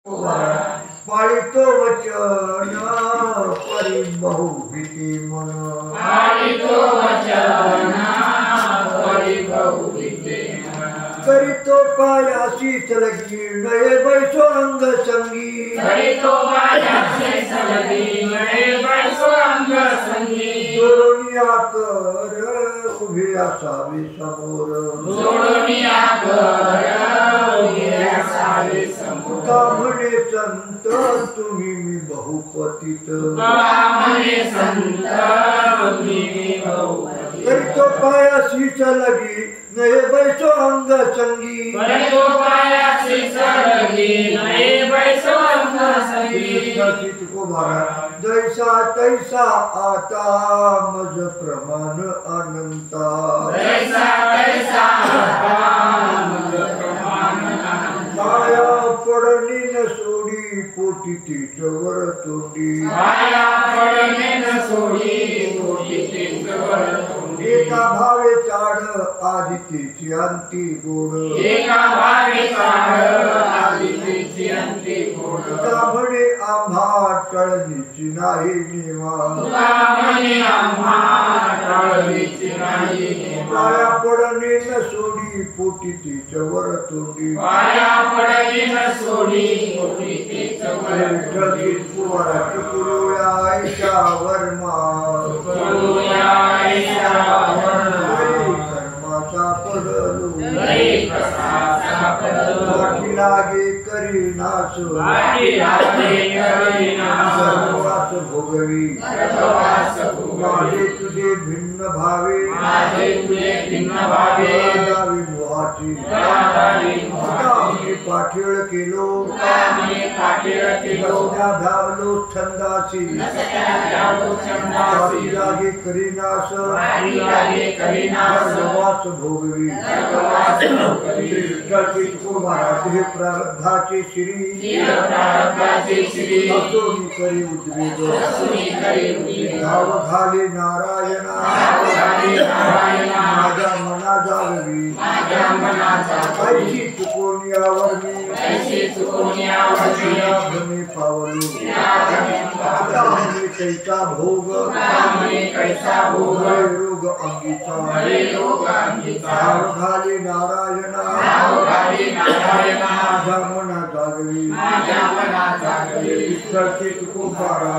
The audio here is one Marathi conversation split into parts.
पाळितो वचन परी बहुभीती मन पाळितो वचन परी बहुभीती मन करीतो पायासी सलगी नये बैसो अंग संगी करीतो पायासी सलगी नये बैसो अंग संगी जोडोनिया कर उभे असावे समोर जोडोनिया कर उभे असावे समोर का म्हणे संत तुम्ही मी बहुपतित का म्हणे संत तुम्ही मी बहुपतित करीतो पायासी सलगी नये बैसो अंग संगी करीतो पायासी सलगी नये बैसो अंग संगी सचित कुमारा जैसा तैसा आता मज प्रमाण अनंता जैसा तैसा आता मज प्रमाण अनंता माया पडली न सोडी पोटी तिच्यावर तोंडी माया पडली न सोडी पोटी तिच्यावर तोंडी एका भावे चाड आदितीची अंती गोड एका भावे चाड आदितीची अंती गोड का म्हणे आम्हा टळणीची नाही निवा का म्हणे आम्हा टळणीची नाही निवा माया पडली न सोडी पोटी तिच्यावर तोंडी माया पडली न सोडी पोटी तिच्यावर विठ्ठल कुवाराची कुरुया आईच्या वर्मा कुरुया आईच्या वर्मा कर्माचा पडलो कसा पडलो वाटी लागे करीनास वाटी लागे करीनास सर्वास भोगवी सर्वास भोगवी माझे तुझे भिन्न भावे माझे तुझे भिन्न भावे दावी मोहाची दावी मोहाची मी पाठीळ केलो मी पाठीळ केलो नसत्या धावलो छंदासी धावलो छंदासी वाटी लागे करीनास वाटी लागे करीनास सर्वास भोगवी सर्वास भोगवी विठ्ठल कुमाराचे हे प्रारब्धाचे श्री प्रारब्धाचे श्री असोनी करी उद्वेग असुनी करी उद्वेग धाव घाले नारायणा धाव घाले नारायणा माझ्या मना जागवी माझ्या मनाचा ऐशी चुकोनियावर मी ऐशी चुकोनियावर भ्रमे पावलो भ्रमे आता म्हणे कैसा भोग म्हणे कैसा भोग रोग अंगीचा मरे लोक अंगीचा धाव घाले नारायणा धाव घाले नारायणा माझ्या मना जागवी माझ्या मनाचा गवी विठ्ठलचे तुकोबारा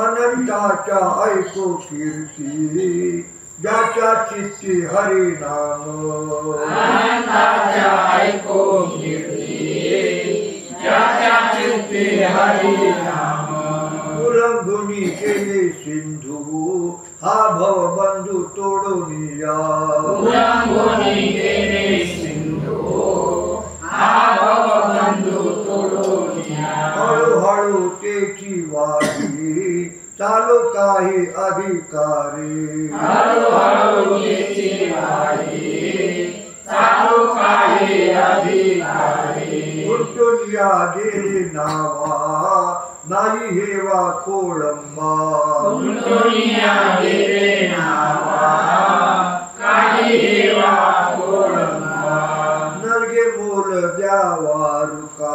अनंताच्या ऐको कीर्ती ज्याच्या चित्ती हरी नाम अनंताच्या ऐको कीर्ती ज्याच्या चित्ती हरी नाम उल्लंघुनी केले सिंधू हा भवबंधू तोडून या उल्लंघुनी गेले सिंधू हा भवबंधू तोडून या हळूहळू तेची वारी चालू काही अधिकारी हळूहळू येची वारी चालू काही अधिकारी उलटून या गेले नावा नाही हेवा खोळंबा दुनिया गेले नावा काही हेवा कोळंबा नरगे मोल द्यावा रुका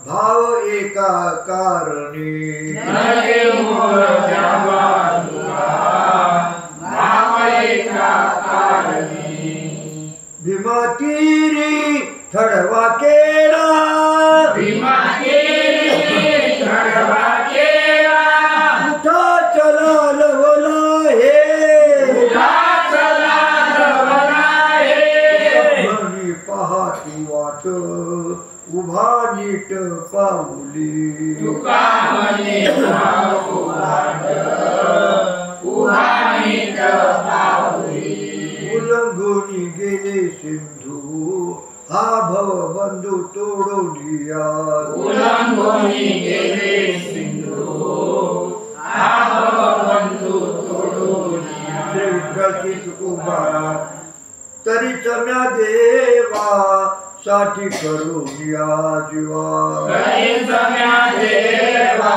भाव एका कारणी नगे मोर द्यावा तुला भाव एका कारणी भीमातीरी थडवा केला भीमा केली घडवा केला उठा चला लवला हे उठा चला जवला हे म्हणी पहाती वाट उभा नीट पाऊली तुका म्हणे भाऊ वाट उभा नीट पाऊली उल्लंघुनी गेले सिंधू हा भवबंधू तोडून या उल्लंघुनी गेले सिंधू हा भवबंधू तोडून या श्री विठ्ठलची तुकोबारा तरी चम्या देवा साठी करून या जीवा करी जम्या देवा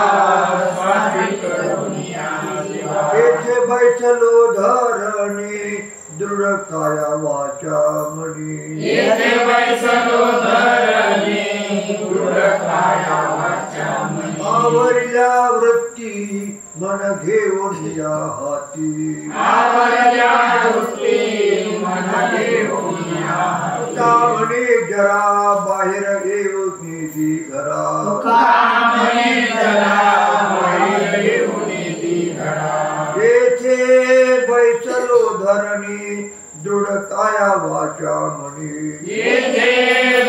स्वाती करून या जीवा येथे बैसलो धरणी दृढ काया वाचा म्हणी येथे बैसलो धरणी दृढ काया वाचा मनी आवरल्या वृत्ती मन घेऊन या हाती आवरल्या वृत्ती मन घेऊन या हाती म्हणे जरा बाहेर येऊ निधी घरा म्हणे जरा बाहेर येऊ निधी घरा येथे बैसलो धरणी दृढ काया वाचा म्हणे येथे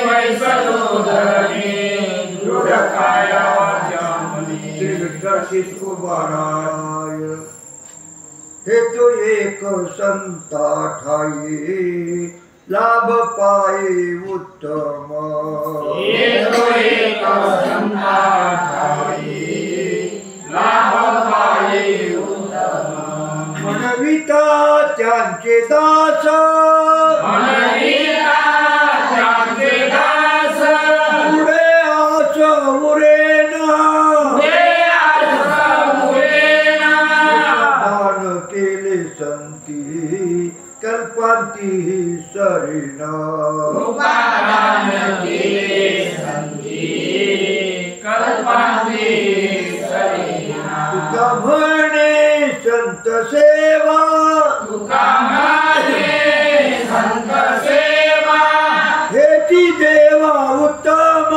बैसलो धरणी दृढ काया वाचा मनी श्री विठ्ठल तुकोबाराय हे तो एक संता ठाई लाभ पाये उत्तम येतो एक संता ठाई लाभ पाये उत्तम मनविता त्यांचे दास मनविता त्यांचे दास पुढे आस उरेना दान केले संती कल्पांती सरिना उपादान केले संती कल्पांती सरिना तुका म्हणे संत सेवा तुका म्हणे संत सेवा हेची देवा उत्तम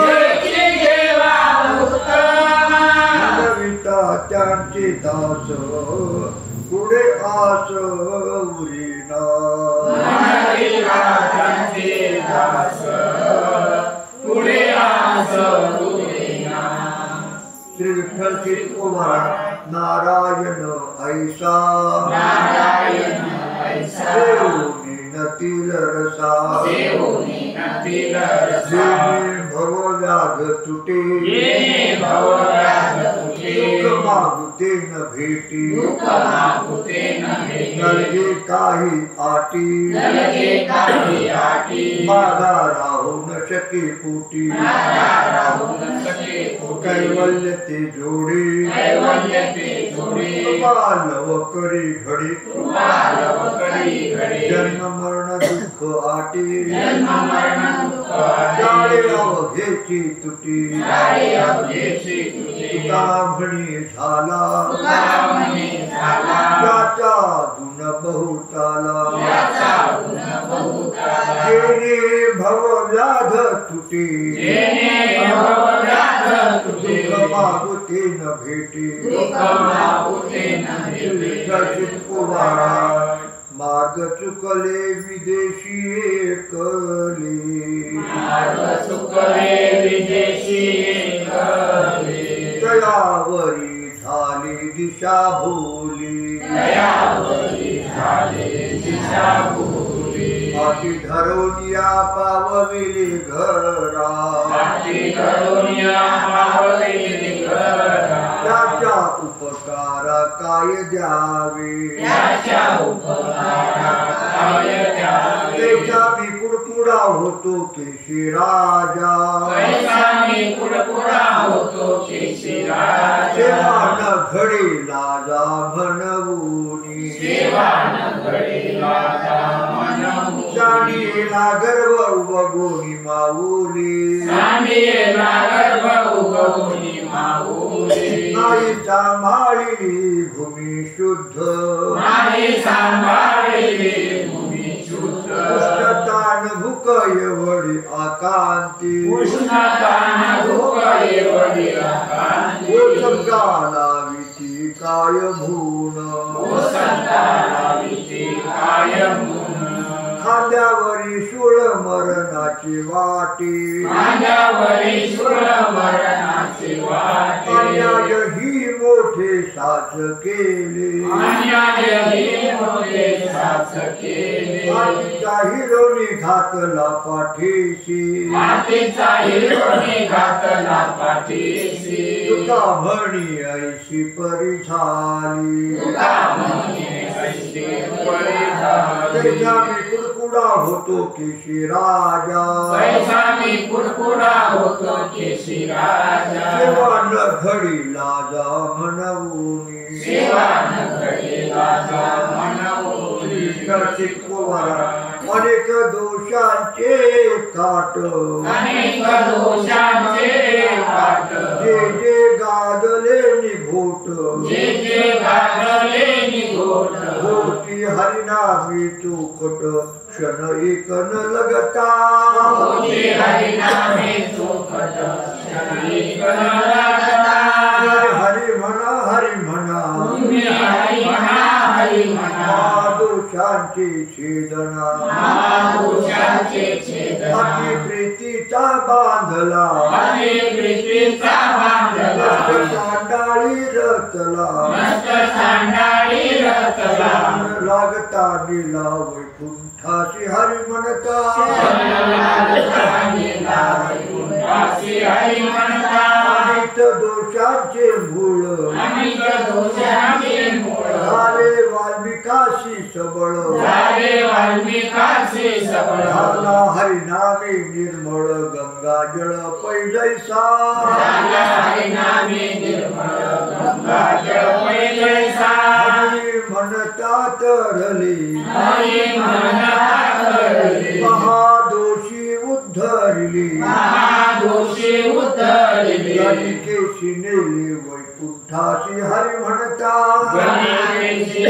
हेची देवा उत्तम मनविता त्यांचे दास पुढे आस उरिना मनविता त्यांचे दास पुढे आस उरिना श्री विठ्ठल तुकोबार नारायण ऐसा नारायण ऐसा देऊनी नतील रसा देऊनी नतील रसा जेणे भवव्याध तुटे येणे भवव्याध तुटे दुःख मागुते न भेटी दुःख मागुते न भेटे नलगे काही आटी नलगे काही आटी मागा राहू न शके पोटी मागा राहू न सके पोटी कैवल्य ते जोडे कैवल्य ते जोडे कृपालव करी घडी कृपालव करी घडे जन्म मरण दुःख आटी जन्म मरण दुःख आटी जाळे अवघेची तुटी जाळे अवघेची तुटी तुका म्हणी झाला तुका म्हणे झाला याचा गुण बहुताला याचा गुण बहुताला जेणे भवव्याध तुटी जेणे भवव्याध तुटे दुःख मागुते न भेटी दुःख मागुते न भेटे विठ्ठल तुकोबारा मार्ग चुकले विदेशी एकले मार्ग चुकले विदेशी एकले दयावरी झाली दिशा भोली दयावरी झाले दिशा भोली हाती धरून या पावविली घरा माती घडून या पावलेली घरा त्याच्या उपकारा काय द्यावे त्याच्या उपकारा काय द्यावे त्याच्या मी कुडकुडा होतो केशी राजा कैसा मी कुडकुडा होतो केशी राजा सेवा न घडे लाजा म्हणवूनी सेवा न घडे लाजा म्हणून जाणीला गर्व उबगोनी माऊली सांडियेला गर्भ उगवूनी माऊली नाही सांभाळली भूमी शुद्ध नाही सांभाळली भूमी शुद्ध उष्णतान भूक एवढी आकांती उष्णतान भूक एवढी अकांती ओसंगाला विती काय भूण ओसंताला भीती कायम खांद्यावरी शूळ मरणाची वाटी माझ्यावरी सुर मरणाची वाटे अन्याय ही मोठे साच केले अन्याय ही मोठे साच केले मातीचा हिरोनी घातला पाठीशी मातीचा हिरोनी घातला पाठीशी तुका म्हणी ऐशी परी झाली तुका म्हणे ऐशी परी झाली त्याच्या मी कुडकुडा होतो केशी राजा पैसा मी कुडकुडा होतो केशी राजा सेवा न घडी लाजा म्हणवूनी सेवा न घडे राजा म्हणून अनेक दोष दोषांचे काट अनेक दोषांचे काट जे जे गाजले निघोट जे जे गाजले निघोट होती हरिनामी चोखट क्षण एक न लगता होती हरिनामे चोखट क्षण एक न लगता हरि म्हणा हरि म्हणा तुम्ही हरी म्हणा हरी म्हणा दोषांची छेदना दोषांचे छेदना अति प्रीतीचा बांधला अति प्रीतीचा बांधला सांडाळी रचला मस्त सांडाळी रचला लागता नीला वैकुंठाशी हरि म्हणता हरी म्हणता अनित दोषांचे मूळ अनेक दोषांचे मूळ झाले वाल्मिकाशी सबळ झाले वाल्मिकाचे सबळ झाला हरिनामी निर्मळ गंगाजळ पैजैसा झाला हरिनामे निर्मळ गंगाजळ पैजैसा हरी म्हणता तरली हरी म्हणता तरली महादोषी उद्धरली महादोषी उद्धरली गणिकेशी नेले वैकुंठाशी हरी म्हणता गणेशे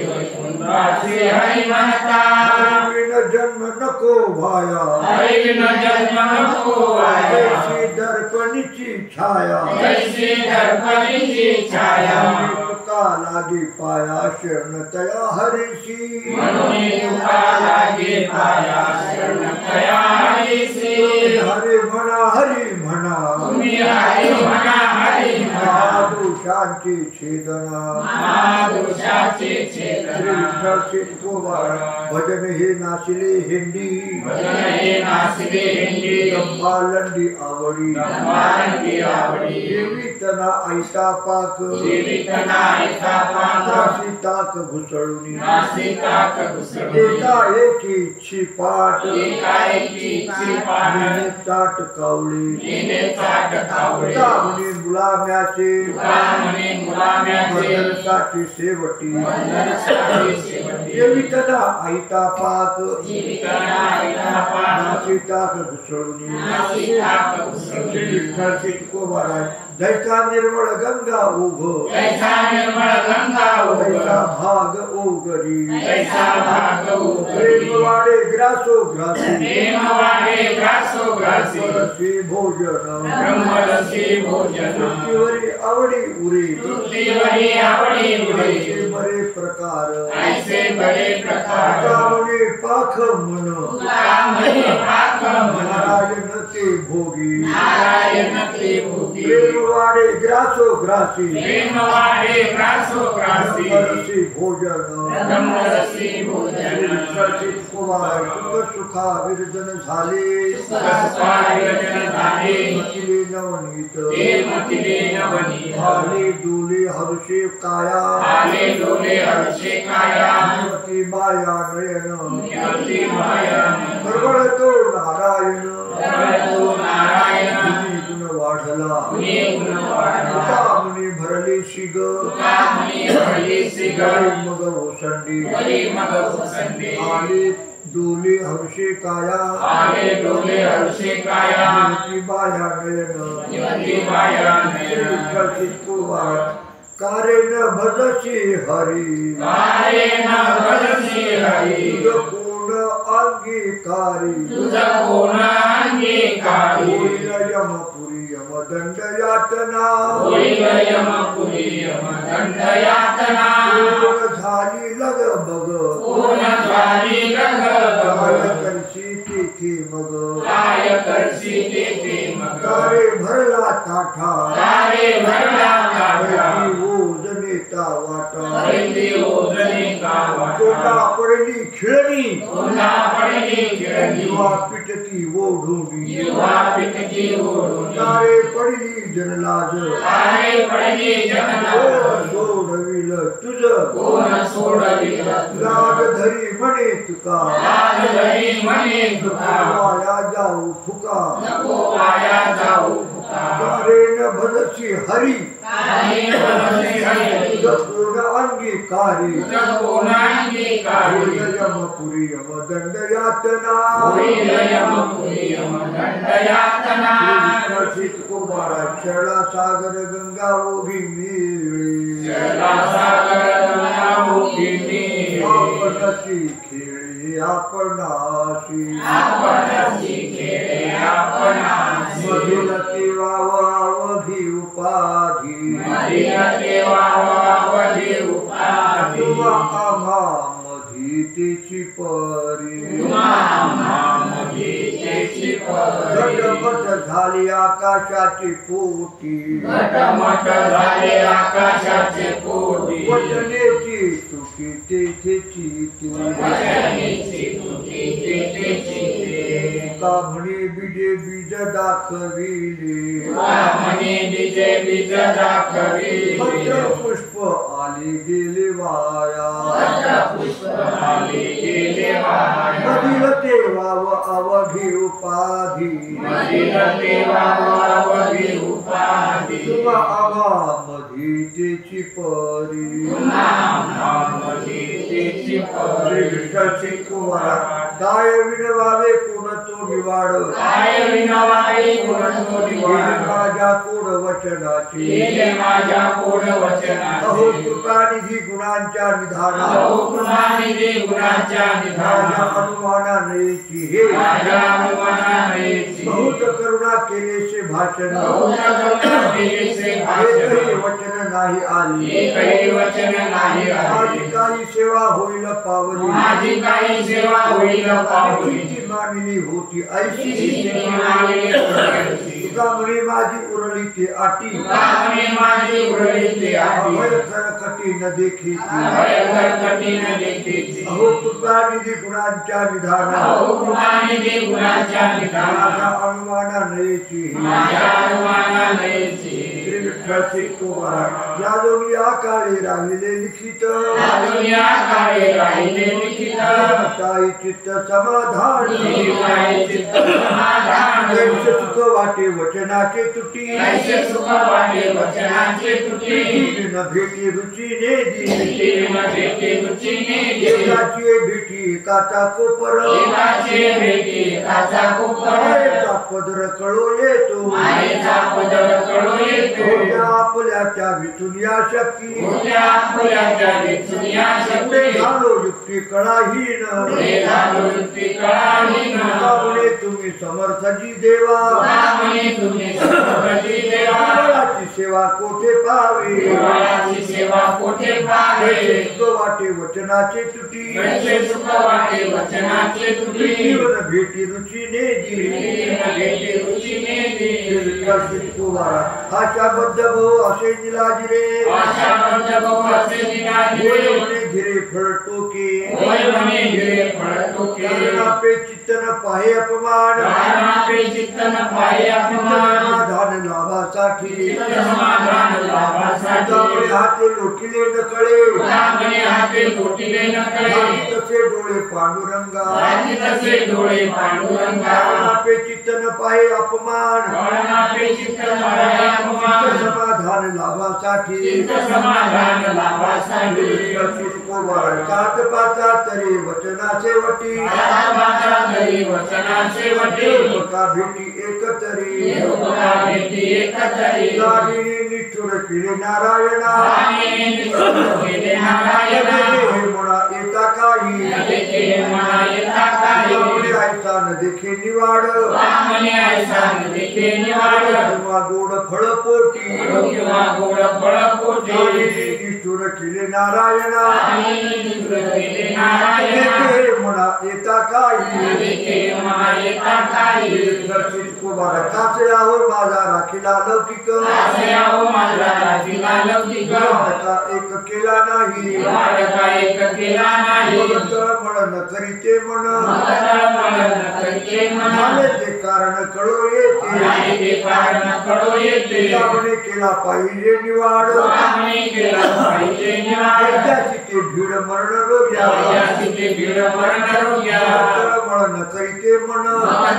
वैकुंठाचे हरी म्हणता हरिविन जन्म नको व्हाया हरिविन जन्म नको व्हाया जैसी दर्पणीची छाया जैसी दर्पणीची छाया तुका लागी पाया शरणतया हरीशी म्हणून तुका लागे पाया शरणतया हरीसी हरी म्हणा हरी म्हणा तुम्ही हरी म्हणा हरी म्हणा दोषांची छेदना महादोषाचे श्री छेदना विठ्ठल शिरकोबाळ भजन हे नाशिले हिंडी भजन हे नासिले हिंदी बालंडी आवडी बाळंगी आवडी देवी तना ऐता पाक जीवितना ऐका पाक नासी ताक घुसळून नासिकाक घुसळून एका एकी छिपाट एकाएकी चिपाट मिने चाट कावळी नेने चाट कावळे कामणी गुलाम्याचे कामने मुलाम्याचे बदलसाठी सेवटी बंधनसाठी शेवटी देवी तना ऐता पाक जीवितना ऐका पाक नासी ताक घुसळून नासिकाक घुसळून श्री विठ्ठल शिरकोबाळ जैसा निर्मळ गंगा उघ कैसा निर्मळ गंगा तैसा उगम भाग ओगरी कैसा भाग उगरी प्रेमवाडे ग्रासो ग्रासी प्रेमवाडे ग्रासो ग्रासी परसी भोजन ब्रह्मरसी भोजन पृथ्वीवरी आवडी उरी पृथ्वीवरी आवडी उडी ऐसे बरे प्रकार ऐसे बडे प्रकार कामणे पाख मन कामने पाक मन नारायण ते भोगी नारायण ते भोगी प्रेमवाडे ग्रासो ग्रासी प्रेमवाडे ग्रासो ग्रासी परसी भोजन ब्रह्मरसी भोजन सुख सुखा विरजन झाले सुखस्वार्यजन झाले मतिले नवनीत ते मतिले नवनीत आले डोले हर्षे काया आले डोले हर्षे काया मती माया नयन निवृत्ती मायन बरोबरतो नारायण तो नारायण तुझी गुण वाढला कुणी गुण वाढला कामणी भरली शिग कामनी भरली सिगळ मग ओसंडी वरी मग ओसंडी आले डोले हर्षे काया आले डोले हर्षे काया मती माया नयन निवृत्ती मायन विठ्ठल चित्तोबाळ कारे न भजसी हरी कारे न भजसी हरी तुझ कोण अंगीकारी तुझ कोण अंगीकारी होईल यमपुरी यमदंड यातना होईल यमपुरी यमदंड यातना कोण झाली लग बग कोण झाली लगबग काय करशी तिथे मग काय करशी ते मग कारे भरला ताठा कारे भरला काढा ओझ नेता वाटा हरिती ओझने का तोंडा वाटा पडली खिळणी कोणा पडली खेळली युवा पिटती ओढून युवा पिटकी ओढून कारे पडली जनलाज कारे पडली जनला कोण सोडविल तुझ कोण सोडविल लाग धरी म्हणे तुका लाज धरी म्हणे तुका वाया जाऊ फुका नको वाया जाऊ फुका कारे न भजसी हरी काही भजसी हरी तुझ कोण अंगीकारी तुझ कोण अंगीकारी यमपुरी यमदंड यातना यातना होईल यम दंडयातना रसित कुमारा शरणा सागर गंगा ओघी मिळी सागर गंगा मुखिनी आपणची खेळी आपणाशी खेळे आपणासी मधुरती वावधी उपाधी मदिरते वावधी उपाधी तुमा आम्हा मधी तेची परी घटमट झाली आकाशाची पोटी घटमट झाले आकाशाचे पोटी वचनेची तुकी तेथेची वचनेची तुटी तेथेची का म्हणे बीजे बीज दाखविले म्हणे बीज दाखविले पत्र पुष्प आले गेले वाया पुष्प आले गेले वाया मधील तेवाव अवघी उपाधी मदिरते वावधी उपाधी तुमा आम्हा मधी तेची परी मदिरतेची श्री विठ्ठल कुमारा काय विनवावे कोण तो निवाड काय विनवाई गुण गेले माझ्या कोड वचनाची गेले माझ्या कोड वचनाचे अहो कृपानिधी गुणांच्या निधाना कृपानिधी गुणाच्या माझ्या निधाना अनुमानानेची हे माझ्या अनुमानानेची बहुत करुणा केलेसे भाषण बहुत करुणा केलेसे भाषण एकही वचन नाही आली एकही वचन नाही आले माझी काही सेवा होईल पावली माझी काही सेवा होईल पावली किती मानली होती ऐशी तिची मानली होती. तुका म्हणे माझी उरली ते आटी तुकाने माझी उरली ते आधी अभयकर कठीण देखील भयंकर कठीण देखीची अहो कृपानिधी गुणांच्या निधाना अहो कृपानिधी गुणाच्या निधाना माझ्या अनुमानानेची माझ्या अनुमानानेची श्री विठ्ठल कुमारा या दोन्ही आकाळी राहिले लिखित दुनिया काळे राहिले लिखित ताई चित्त समाधान जीवाई चित्त समाधान कैसे सुख वाटे वचनाचे तुटी कैसे सुख वाटे वचनाचे तुटी न भेटी रुचीने दिली तीन भेटी रुचीने दिली एकाची भेटी काचा कोपर एकाचे भेटी काचा कोपर मायेचा पदर कळो येतो मायेचा पदर कळो येतो होत्या आपल्याच्या विचून या शक्ती होत्या फुलाच्या विचुनिया पुढे शक्ती झालो युक्ती कळाहीन पुढे झालो युक्ती कळाहीन म्हणे तुम्ही समर्थजी देवा म्हणे तुम्ही समर्थी देवा देवाची सेवा कोठे पाहावी देवाची सेवा कोठे पाहावे सुख वाटे वचनाचे तुटी कैसे सुख वाटे वचनाचे तुटी जीवन भेटी रुचीने दिली तीन भेटी रुचीने दिली कुमारा आशाबद्ध भाऊ असे निलाजिरे आशा बंद बहु असे होय निघाले म्हणे घिरे फळटोके होय म्हणे गिरे फळटोके कारणापे चित्तन पाहे अपमान कारणापे चित्तन पाये अपमान समाधान लाभासाठी समाधान लाभासाठी त्यामुळे हाते लोटिले न कळे त्यामुळे हाते लोटिले न कळे रागी तसे डोळे पांडुरंगा रागी तसे डोळे पांडुरंगा कारणापे चित्तन पाहे अपमान कारणापे चित्तन पाये अपमान समाधान लाभासाठी चित्त समाधान लाभासाठी सात पाचा तरी वचनाचे वटी माझा तरी वचनाचे वटे का भेटी एक तरी देवता भेटी एकतरी लागिनी निष्ठुर केले नारायणा आणि निष्ठुर केले नारायणा हे म्हणा येता काही देखे मना येता काही त्यामुळे ऐसा न देखे निवाड रामने ऐसा देखे निवाड किंवा गोड फळ पोटी किंवा गोड फळ पोटे लागिनी निष्ठुर केले नारायणा आणि निष्ठुर केले नारायणा हे म्हणा येता काही देखे मना येता काही कुमार काचे आहो माझा राखीला लौकिक असे आहो माझा राजीला लौकिक का एक केला नाही वाडका एक केला नाही तळमळ न करीते म्हण तळमळ न करीते म्हण झाले ते कारण कळो येते आणि ते कारण कळो येते त्यामुळे केला पाहिजे निवाड रामने केला पाहिजे निवाड त्याची ते भीड मरण रोग्या याची ते भीड मरण रोग्या तळमळ न करीते म्हण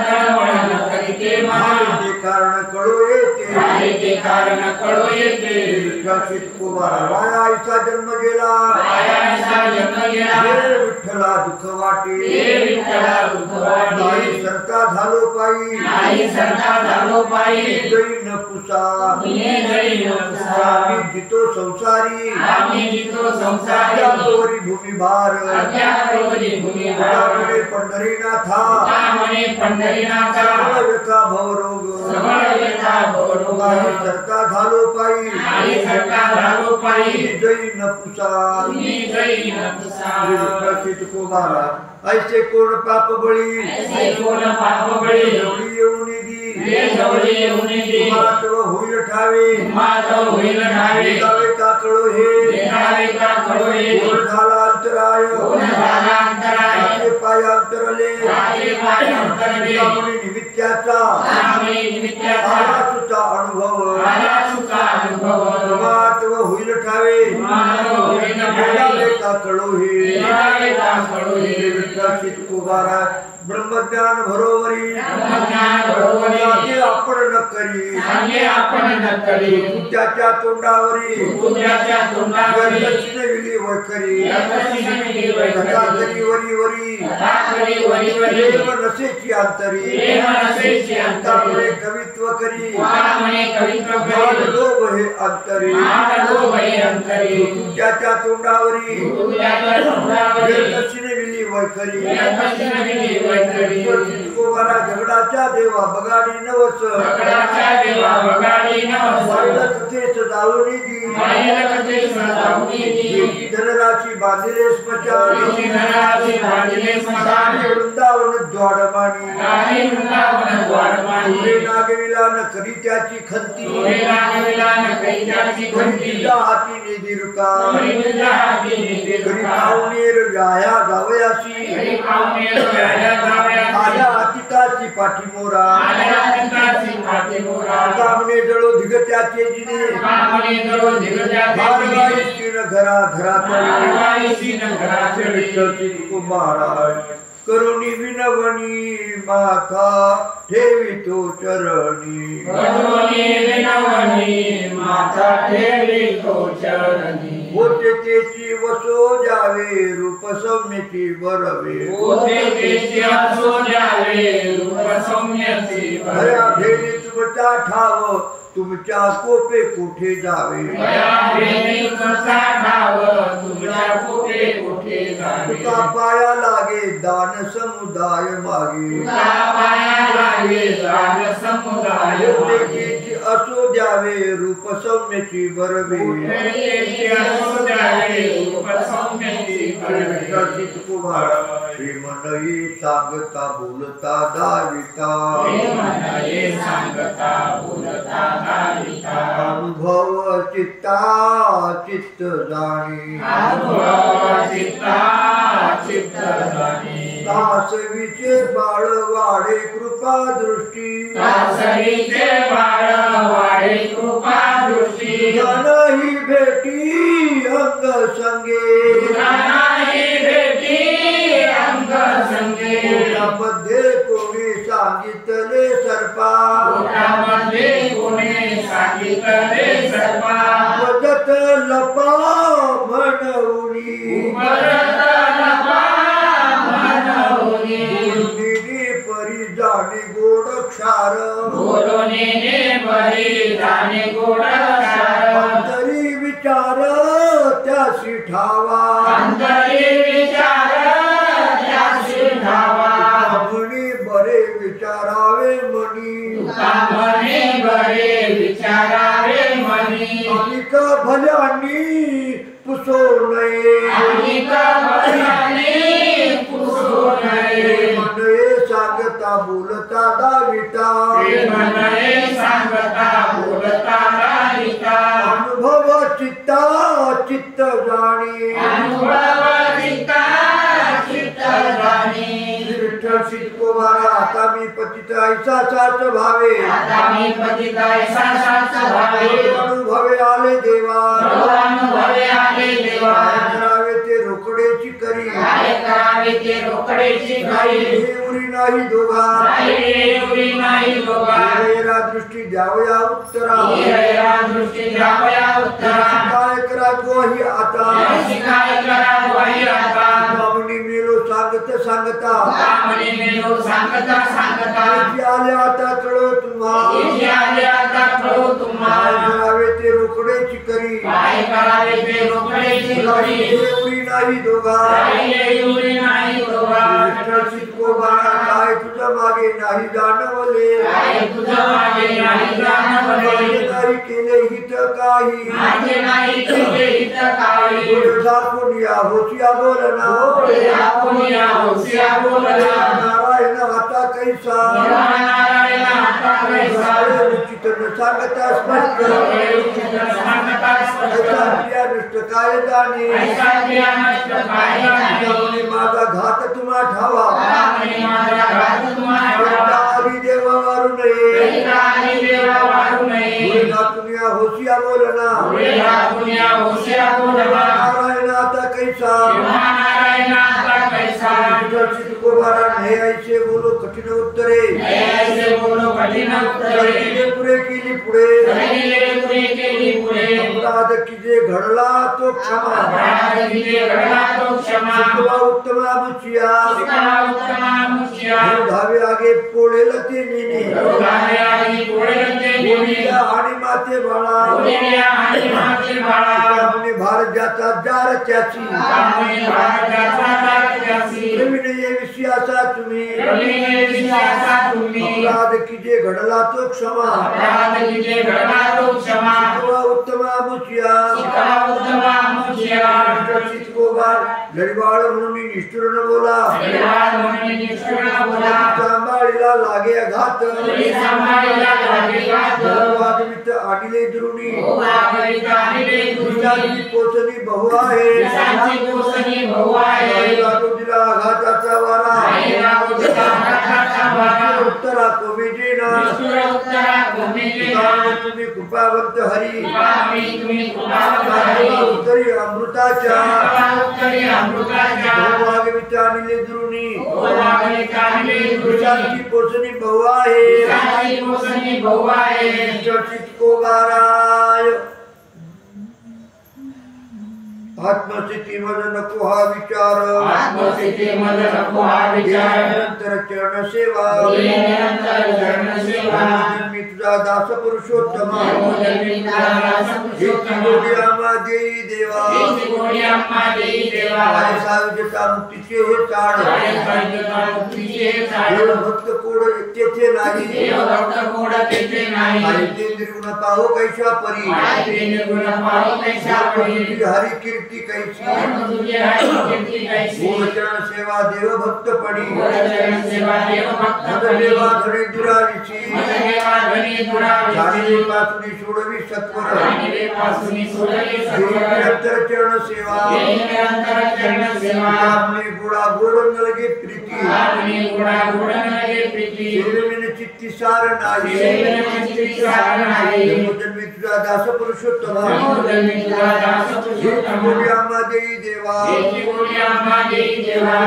तळमळ न करीते म्हण झाले ते कारण कळो येते आहे ते कारण कळो येते विठ्ठल कुमारा वाया आईचा जन्म गेला आयाचा जन्म गेला हे विठ्ठला दुःख वाटे हे विठ्ठला दुःख वाटे नाही सरता झालो पायी नाही सरता झालो पायी जैन पुसा मी जैन पुसा आम्ही जितो संसारी आम्ही जितो संसारी अज्ञातवरी भूमिभार अज्ञातवरी भूमिभार त्यामुळे पंढरीनाथा त्यामुळे पंढरीनाथा सर्व व्यथा भवरोग सबळ व्यथा भवरोग नाही सरता झालो पायी नाही सरता झालो पायी जैन पुसा मी जैन पुसा विठ्ठल कुमारा ऐसे कोण पाप बळी ऐसे कोण पाप बळी एवढी येऊन दी हे जवळी येऊन दे मातव होईल ठावे माधव होईल ठावे गावे काकळो हे देखावे का कळो हे कोण झाला अंतराय कोण झाला अंतराय आपले पाय अंतरले आपले पाय अंतरले त्यामुळे निमित्याचा त्यामुळे निमित्ताचा आला सुचा अनुभव आला सुखा अनुभव मातव होईल ठावे माधव होईल ठावे गावे काकळो हे देखावे का कळो हे विठ्ठल कुमारा ब्रह्मज्ञान भरोवरी ब्रह्मज्ञान भरोवरी सांगे आपण न करी सांगे आपण न करी त्याच्या तोंडावरी तुझ्याच्या तोंडावरी दक्षिण विली वखरी दक्षिणेची कथा वैखरी करी वरी वरी कथा करी वरी वरी देव नसेची अंतरी देव नसेची अंतरी त्यामुळे कवित्व करी त्यामुळे कवित्व मान करी लोभ हे अंतरी मानलो भय अंतरी त्याच्या तोंडावरी तुझ्याच्या तोंडावरी दक्षिण विली वखरी दक्षिणेची वैखरी कुमारा झगडाच्या देवा बगाडी नवस पकडाच्या देवा बगाडी नवस वाईला कथेच जाऊन दी मायेला कथे सदावणी दी धनराशी बांधिले स्मशानी धनाची भाजले स्मशान वृंदावन द्वाडमानी काही वृंदावन द्वारमानी पुढे नागविला न करी त्याची खंती पुढे लागविला न कैद्याची खंती तिच्या हाती निधिरुका घरी तुझ्या हाती निधी घरी रुपा पाहुणेर व्याया गावयाशी घरी पाहुणे व्याया जावयाची आल्या अतिकाची पाठीमोरा आल्या पिताची पाठीमोरा कामने जळो धिगत्याचे जिने कामने जळो धिगत्याचे मारवाई जिने स्त्रीन घरा घरातली मारवाईची न घराचली विठ्ठल कुमारा करुणी विनवणी माथा ठेवितो चरणी करुणी विनवणी माथा ठेवितो चरणी होते तेची वसो जावे रूप सौम्यची बरवे होते तेची असो द्यावे रूप सौम्याची भया घेणे तुमचा ठाव तुमच्या कोपे कुठे जावे भया भेटी तुमचा ठाव तुमच्या कुठे कुठे जावे तुका पाया लागे दान समुदाय मागे तुका पाया लागे दान समुदाय होते मागे. तेची असो द्यावे रूप सौम्यची बरवे होते तेची असो द्यावे रूप सौम्याची बरवे. विठ्ठल कुमारा श्रीमंडळी सांगता बोलता दाविता प्रेमनये सांगता बोलता दाविता अनुभव चित्ता चित्त जाणी अनुभव चित्ता चित्त जाणी कासवीचे बाळ वाढे कृपा दृष्टी कासवीचे बाळ वाढे कृपा दृष्टी जनही भेटी अंग संगे नाही भेटी अंग संगे मध्ये कोणी सांगितले सर्पा पोटामध्ये कोणी सांगितले सर्पा वदत लपा म्हणूनी परत लपा म्हणूनी गुरुनी परी जाणे गोड क्षार बोलणे बरी जाणे गोड अंतरी विचार त्याशी ठावा अंतरी विचार त्याशी ठावा म्हणी बरे विचारावे मनी म्हणे बरे विचारावे मनी अनिक भल्यांनी पुसो नये अनिक भल्याने पुसू नये म्हणये सांगता बोलता दाविता प्रेमनये सांगता बोलता दाविता अनुभव चित्ता चित्त जाणी अनुभव चित्ता चित्त जाणी विठ्ठल कुमारा आता मी पतित ऐसा साच भावे आता मी पतिता ऐसा साच भावे अनुभवे आले देवा अनुभवे आले देवा करावे ते रोकडेची करी काय करावे ते रोकडेची घाई हे उरी नाही दोघा एवढी नाही दोघा येरा दृष्टी द्यावया उत्तरा येरा दृष्टी द्यावया उत्तरा काय करा गोही आता काय करा गोही आता मामणी मेलो सांगत सांगता मामणी मेलो सांगता सांगता आले आता कळो तुम्हा आले आता कळो तुम्हा करावे ते रोकडेची करी काय करावे ते रोकडेची करी एवढी नाही दोघा एवढी नाही दोघा को बाळा काय तुझ्या मागे नाही जाणवले काय तुझ्या मागे नाही जाणवले नाही केले हित काही माझे नाही केले हित काही दाखवून या होशिया बोलना दाखवूया होशिया बोलना नारायण आता कैसा नारायण आता कैसा उचित न सांगता स्पष्ट सांगता स्पष्ट नष्ट काय जाणे ऐसा क्रिया नष्ट काय जाणे माझा घात तुम्हा ठावा माझा घात तुम्हा ठावा आधी देवा वारू नये आधी देवा वारू नये तुम्ही होशिया बोलना दुनिया होशिया बोलना नारायण आता कैसा नारायण आता कैसा को बारा नाही ऐसे बोलो कठीण उत्तरे ऐसे बोलो कठीण उत्तरे पुरे केली पुढे पुरे केली पुढे अपराध की जे घडला तो क्षमा अपराध की जे घडला तो क्षमा उत्तमा मुचिया उत्तमा मुचिया धावे आगे पोळेल ते नेने धावे आगे पोळेल ते नेने आणि माते बाळा आणि माते बाळा आपणे भारत जाता जार त्याची आपणे भारत जाता जार त्याची प्रवीण ये विषयाचा तुम्ही प्रवीण विषयाचा तुम्ही अपराध की जे घडला तो क्षमा अपराध की जे घडला तो क्षमा उत्तमा मुचिया उत्तमा मुचिया लढवाळ म्हणून निष्ठुर न बोला लढवाळ म्हणून निष्ठुर न बोला सांभाळीला लागे घात सांभाळीला लागे घात वागवित आडिले दुरुणी वागवित आडिले दुरुणी पोचनी बहु आहे विषाची पोचनी बहु आहे लागू दिला घाताचा वारा उत्तरा कोमेजेना उत्तरा कोमेजेना तुम्ही कृपावंत हरी तुम्ही कृपावंत हरी उत्तरी अमृताच्या उत्तरी अमृताच्या वागवित आडिले दुरुणी वागवित आडिले विषाची पोचनी बहु आहे विषाची पोचनी बहु आहे चर्चित कोगाराय आत्मस्थिती मध्ये नको हा विचार आत्मस्थिती मध्ये नको हा विचार निरंतर चरण सेवा निरंतर चरण सेवा मी तुझा दास पुरुषोत्तम मी तुझा दास पुरुषोत्तम आम्हा देई देवा आम्हा देई देवा काय साविजता मुक्तीचे हे चाड मुक्तीचे चाड देव भक्त कोड तेथे नाही देव भक्त कोड तेथे नाही आणि ते निर्गुण पाहो कैसा परी ते निर्गुण पाहो कैसा परी हरी कीर्ती कैसी तुझे हरी कीर्ती कैसी चरण सेवा देव भक्त पडी चरण सेवा देव भक्त देवा धरे दुराविची देवा धनी दुराविची जाणीवे पासून सोडवी सत्वर जाणीवे पासून सोडवी सत्वर निरंतर चरण सेवा निरंतर चरण सेवा आपले गुणा गोड नलगे प्रीती आपली गुणा गोड नलगे प्रीती सेवेने चित्ती सार नाही सेवेने चित्ती सार नाही जन्मी तुझा दास पुरुषोत्तम जन्मी तुझा दास पुरुषोत्तम आम्हा देई देवा आम्हा देई देवा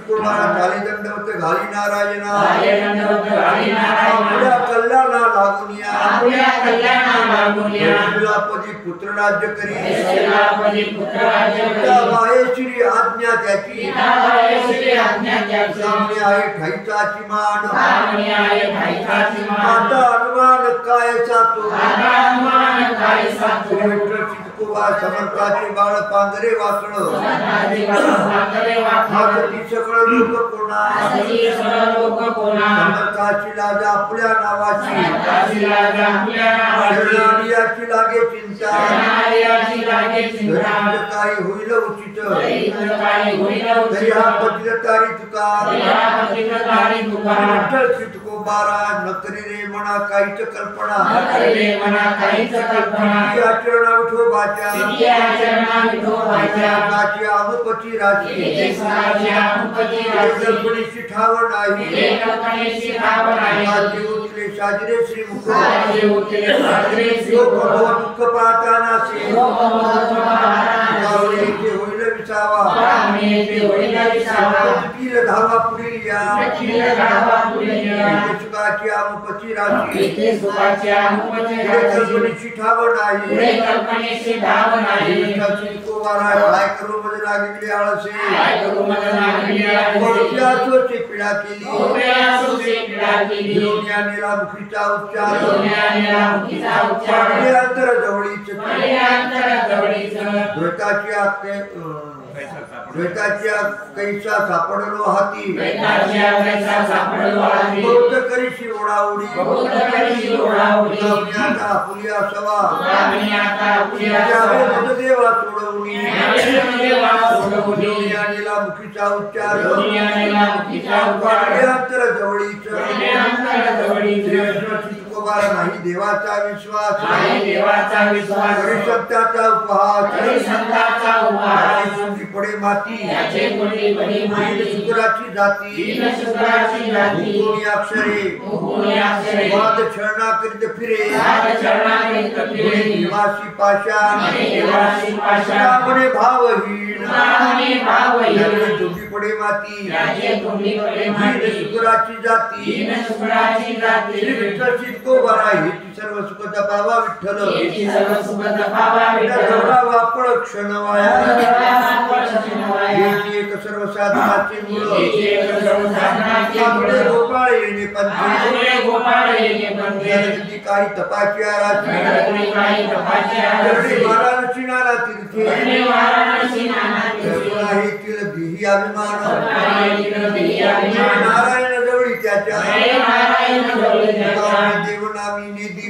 कुमार झाले दंडवत घाली नारायणा आपल्या आपल्या कल्याणा लागून या कल्याणा पदी पुत्र राज्य करी पुत्र राज्य माहेश्वरी आज्ञा त्याची सामने आहे ठाईचाची मान आता अनुमान काय सातो समर्थाचे बाळ पांघरे वासळ सगळं लोक कोणा समर्थाची लाज आपल्या नावाची शरणारियाची लागे चिंता काही होईल उचित तरी हा पतितारी तुका चितको बारा नकरी रे म्हणा काहीच कल्पना आचरणा विठोबाच्या अनुपती राशी कल्पनेची ठाव नाही उठले साजरे श्रीमुख दुःख पाहताना होईल विसावा धावा पुढील या सुखाची आमुपची राशी कल्पनेची ठाव नाही काय करू मध्ये लागली आळसे पीडा केली मुखीचा उच्चार अंतर जवळीच द्वैताच्या कैसा सापडलो हाती बहुत करीशी ओढाओढी आपुलिया सवा देवा सोडवणी मुखीचा उच्चार अंतर जवळीच नाही देवाचा विश्वास सत्याचा उपहास पडे माती शुक्राची जाती अक्षरे वाद छळना करीत फिरे निवासी पाषाण भावहीन पडे माती शुक्राची जाती बरा हेची सर्व सुख जपावा विठ्ठल वापळ क्षण वाया एक सर्व साधनाचे मूळ गोपाळ येणे पंथी काही तपाची आराधी वाराणसी नाना तीर्थे देही अभिमान नारायण जवळी त्याच्या देवनामी निधी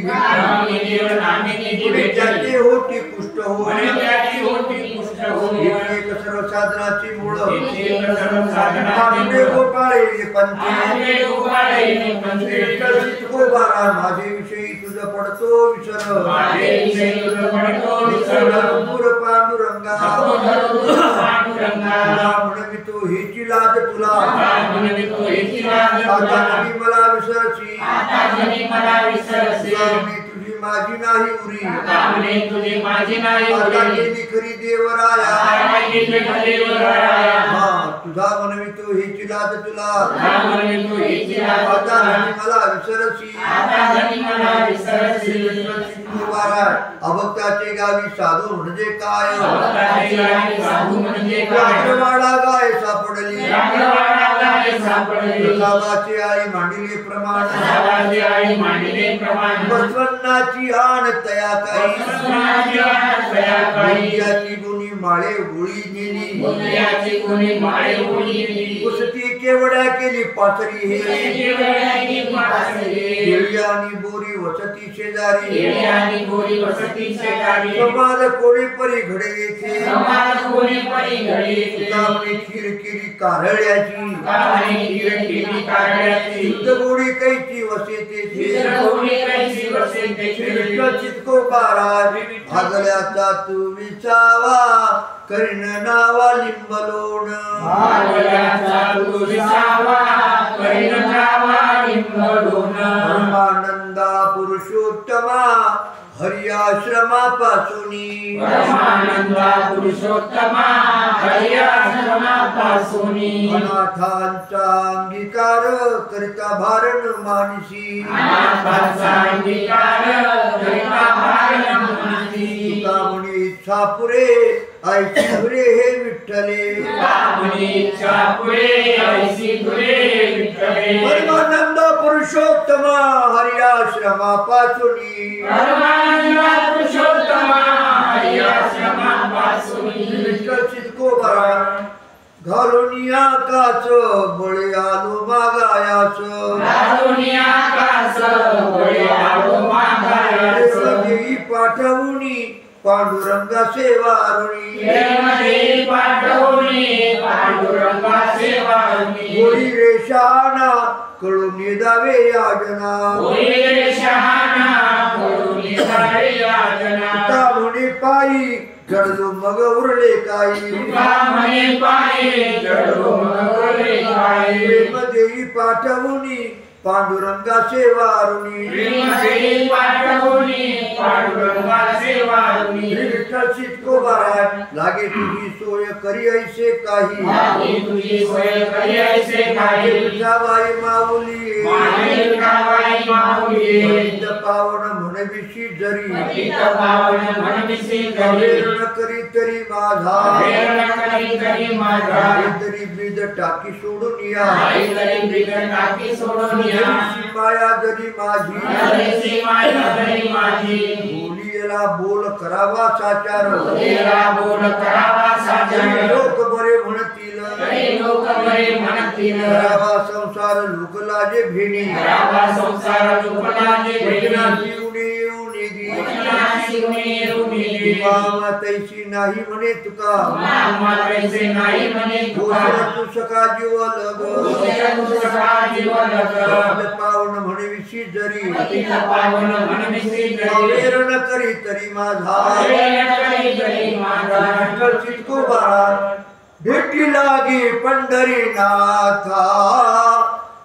त्याचे होती पुष्ट हो एक सर्व साधनाची मूळ गोपाळे पंथी माझे विषयी तुझ पडतो विसर पांडुरंगा म्हणवितो हेची लाज तुला मला विसरची तुझी माझी नाही उरी खरी देवराया तुझा म्हणवितो हेची लाज तुला मला विसरची अभक्ताचे गावी साधू म्हणजे काय वाडा गाय सापडली लाभाची आई मांडिले प्रमाण बसवन्नाची आण तया काही गुणी माळे गोळी नेली कुसती केवड्या केली पाथरी हे आणि बोरी वसती शेजारी समाज कोणी परी घडे येथे खीर केली कारळ्याची गोडी कैची वसे चितको बाराज भागल्याचा तू विसावा करीन नावा लिंबलोण परमानंदा पुरुषोत्तमा हरियाश्रमापासूनी अनाथांचा अंगीकार करिता भारण मानसी तुकामणी इच्छा पुरे ऐसी पुरे हे विठ्ठले परमानंद पुरुषोत्तमा हरियाश्रमापासूनी घालून आकाश बळे आलो मागायास देवी पाठवूनी पांडुरंगा सेवारुणी गोळी रेषाना कळून दावे याजना म्हणे पायी जडलो मग उरले काही देवी पाठवूनी पांडुरंगा सेवारुणी विठ्ठल चितको बाळा लागे तुझी सोय करी ऐसे काही लागे तुझी सोय करी ऐसे काही तुझाबाई माऊली माऊली माऊली पावन म्हणविशी जरी पतित पावन म्हणविशी जरी प्रेरण करी तरी माझा प्रेरण करी तरी माझा तरी बीज टाकी सोडून या तरी बीज टाकी सोडून या माया जरी माझी माया जरी माझी बोलीला बोल करावा साचार बोलीला बोल करावा साचार लोक बरे म्हणतील लोक बरे म्हणतील करावा संसार लोक लाजे भेणी करावा संसार लोक लाजे भेणी मामा तैसी नाही म्हणे तुका मामा तैसी नाही म्हणे तुका तू सका जीव लग तू सका जीव लग पावन म्हणविशी जरी पतित पावन म्हणविशी जरी प्रेरण करी तरी माझा प्रेरण करी तरी माझा चितको बाळा भेटी लागी पंढरीनाथा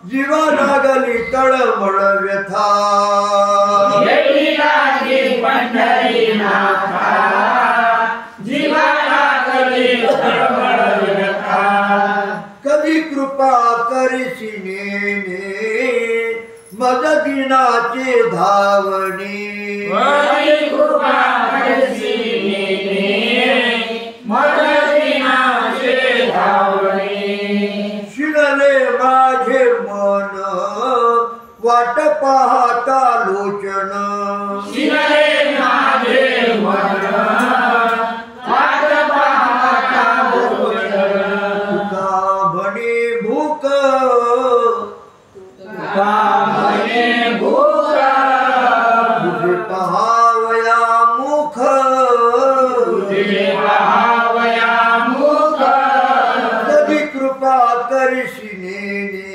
जीवा लागली तळमळ व्यथा भेटी लागी पंढरीनाथा जीवा लागली तळमळ व्यथा कधी कृपा करीसी नेने मददिनाचे धावणे कधी कृपा करीसी नेने मददिनाचे धावणे शिरले माझे मन वाट पाहता लोचन शिरले माझे मन वाट पाहता लोचन तुका म्हणे भूक तुका म्हणे भूक तुझे पहावया मुख तुझे पहावया मुख कधी कृपा करशी नेने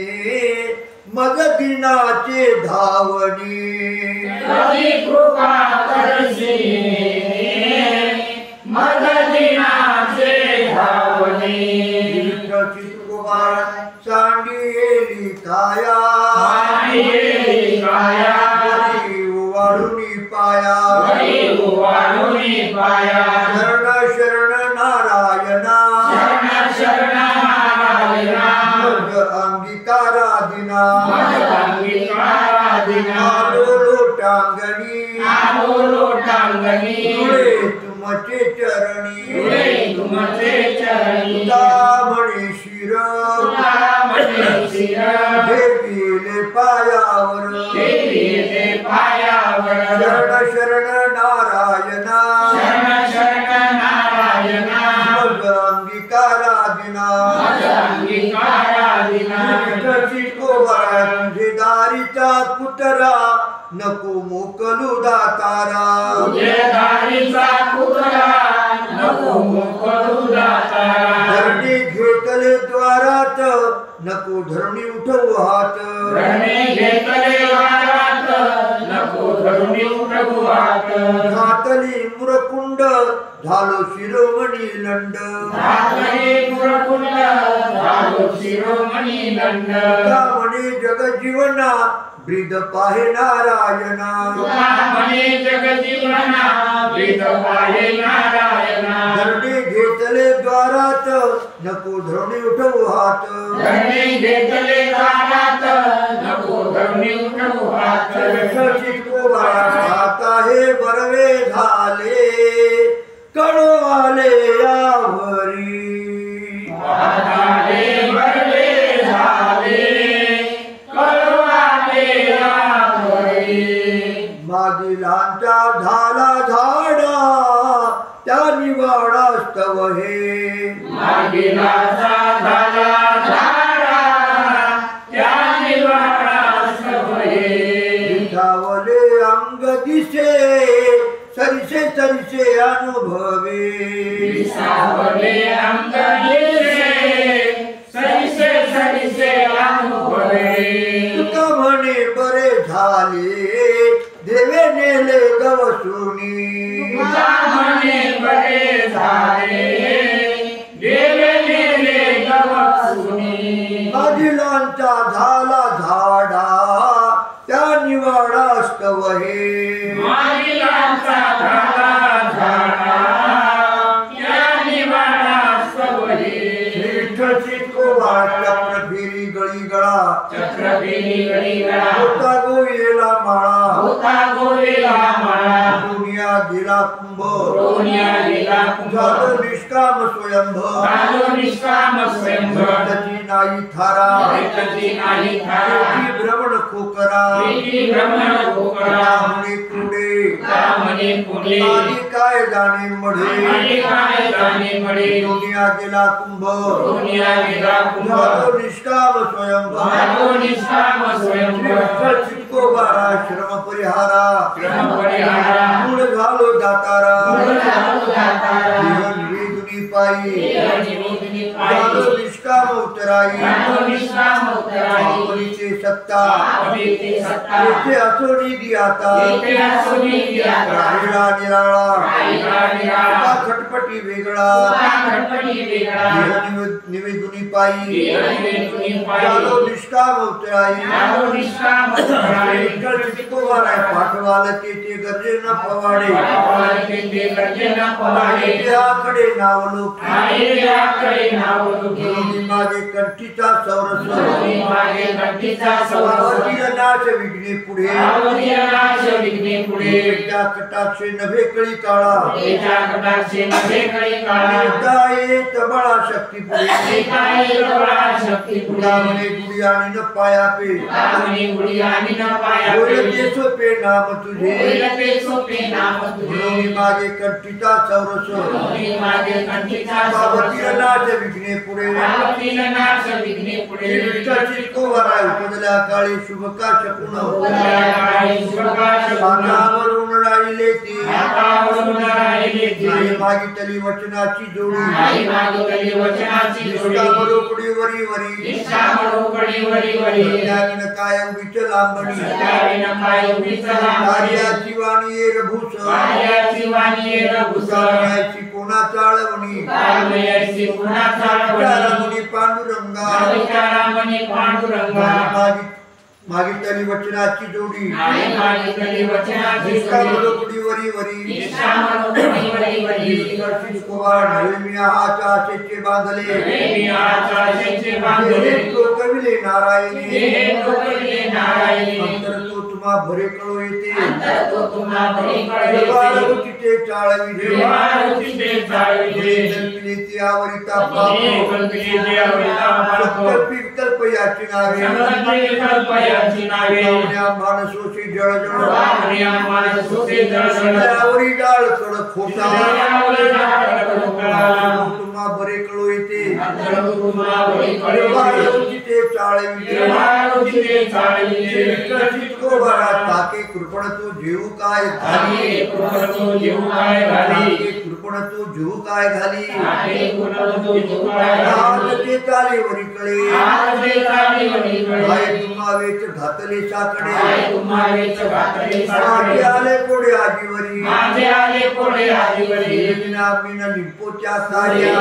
मददिनाचे धावणे कधी कृपा करशी मददिनाचे धावणे चितकुमार सांडियेली काया सांडियेली काया वाढुनी पाया वाढुनी पाया शरण शरण नारायणा शरण शरण नारायणा अंगीकारा दिना अंगीकारादिना आलो लोटांगणी आलो लोटांगणी तुळे तुमचे चरणी तुळे तुमचे चरणी तुला म्हणे शिर तुला म्हणे शिर देवीले पायावर देवीले पायावर शरण शरण नारायणा शरण शरण नारायणा मग अंगीकारा दिना अंगीकारादिना तुझे दारीचा कुत्रा नको मोकलू दातारा तुझे दारीचा कुत्रा नको मोकळू दातारा धरणी घेतले द्वारात नको धरणी उठवू हात धरणी घेतले वारात नको धरणी उठवू हात घातली मुरकुंड झालो शिरोमणी लंड घातली मुरकुंड झालो शिरोमणी दंड का म्हणे जगजीवना ब्रीद पाहे नारायणा तुका म्हणे जगजीवना वेद पाहे नारायणा धरणी घेतले द्वारात नको धरणी उठवू हात धरणी घेतले दारात नको धरणी उठवू हात चितको आता हे बरवे झाले कळो आले यावरी वाताले बरले झाले कळवाले यावरी मागिलांचा झाला झाडा त्या निवाडास्तव हे मागिलाचा झाला झाडा त्या निवाडास्तव हे विठावले अंग दिसे सरिसे सरिसे अनुभवे विसावले अंग दिसे सरिसे सरिसे अनुभवे तुका म्हणे बरे झाले देवे नेले गवसुनी तुका म्हणे बरे झाले देवे नेले गवसुनी मागिलांचा झाला झाडा त्या निवाडास्तव हे मागिलांचा झाला झाडा गेला कुंभ रोनिया गेला कुंभ झालं निष्काम स्वयंभ झालो निष्काम स्वयंभ त्याची नाही थारा त्याची नाही थारा त्याची भ्रमण खोकरा वेगी ब्रह्मण कोकरा म्हणे पुढे म्हणे पुढे आधी काय जाणे मढे आणि काय जाणे मळे दुनिया गेला कुंभ रोनिया गेला कुंभ झालं निष्काम स्वयंभ झालो निष्काम स्वयंभ चित्कोबारा श्रम परिहारा श्रम परिहारा मूळ झालो दातारा मूळ झालो दातारा जीवन निवेदुनी पायी निवेदनी पायी झालो निष्काम उतराई झालो निष्काम उतराई आपलीचे सत्ता आपलीचे सत्ता येथे असो निधी आता येथे असो निधी आता राहिला निराळा राहिला निराळा तुका खटपटी वेगळा तुका खटपटी वेगळा निवेदुनी पायी निवेदनी पायी झालो निष्काम उतराई झालो निष्काम उतराई विठ्ठल चित्कोबारा पाठवाल तेथे गरजे न पवाडे ते गरजेला पवाडे देहाकडे नावलोकी आईयाकडे नाव लुकी गुरुनी मागे कंठीचा सौरस मागे कंठीचा सौरस पार्वतीला नाच विघ्ने पुढे आवतीनाश विघ्ने पुढे त्या कटाक्षे नभे कळी काळा एका कटाक्षे मध्ये कळी काळा एकाये तबळा शक्ती पुढे एकाए बळा शक्ती पुढे म्हणे गुडी आणि न पाया पे कामनी गुडी आणि न पाया बोलते सोपे नाम तुझे बोलते सोपे नाम तुझे गुरुनी मागे कंठीचा सौरस मागे कंठीचा पार्वतीला सौरस नाच विघ्ने पुढे आवतीला नाश विघ्ने पुढे विठ्ठल चित्कोबारा उपदल्या काळी शुभका शकून उदयाकाळी शुभकाश हातावरून राहिले ती हातावरून राहिले ते नाही मागितली वचनाची जोडी आई मागितली वचनाची जोडी निष्कामरोकडी वरी वरी निष्कामरोकडी वरी वरी सत्याविन काय उभीच लांबणी सत्याविन काय उभीच लांबणी कार्याची वाणी ये रभूस कार्याची वाणी ये रभूस कार्याची कोणा चाळवणी कार्याची पुन्हा चालवणी विचारमुनी पांडुरंगा विचारामणी पांडुरंगा मागितली वचनाची जोडी आई मागितली वचनाची जोडी निष्कामरोकडी वरी वरी निष्कामरोकडी वरी वरी चित्कोबार नवे मी आहाच्या आशेचे बांधले मी आचार्याचे बांधले तो कविले नारायणी हे लोकले नारायणी अंतर तो तुम्हा भरे कळो येते अंतर तो तुम्हा बरी कळे देवारवतीचे चाळविले देवारतीचे चाळविले जन्मिले ती आवरिता पाप कल्पिले देवता पाप विकल्प याची नावे संकल्पे कल्पयाची नावे पावण्या मानसोशी जळजळ वामनिया मानसोसे जळजळ त्यावरी डाळ कडक खोटा देवावरी जाळ कडकळा तुम्हा बरे कळो येते अंतर तो तुम्हा बरी कळे देवारवतीचे चाळविले देवारतीचे चाळविले चित्कोबारा ताके कृपण तू जेऊ काय आधी घाली कृपणतो जीव काय घाली ताके कृपण तू जेऊ काय घाली आधी कृपणतो जीव काय घाली आज ते चाले वरी कळे आज ते चाली वरी काय कळे तुम्हा वेच घातले साकडे काय तुम्हा वेच घातले माझे साकडे आले कोडे आजीवरी माझे आले कोडे आदिवरी मीना मीना लिंपोच्या साऱ्या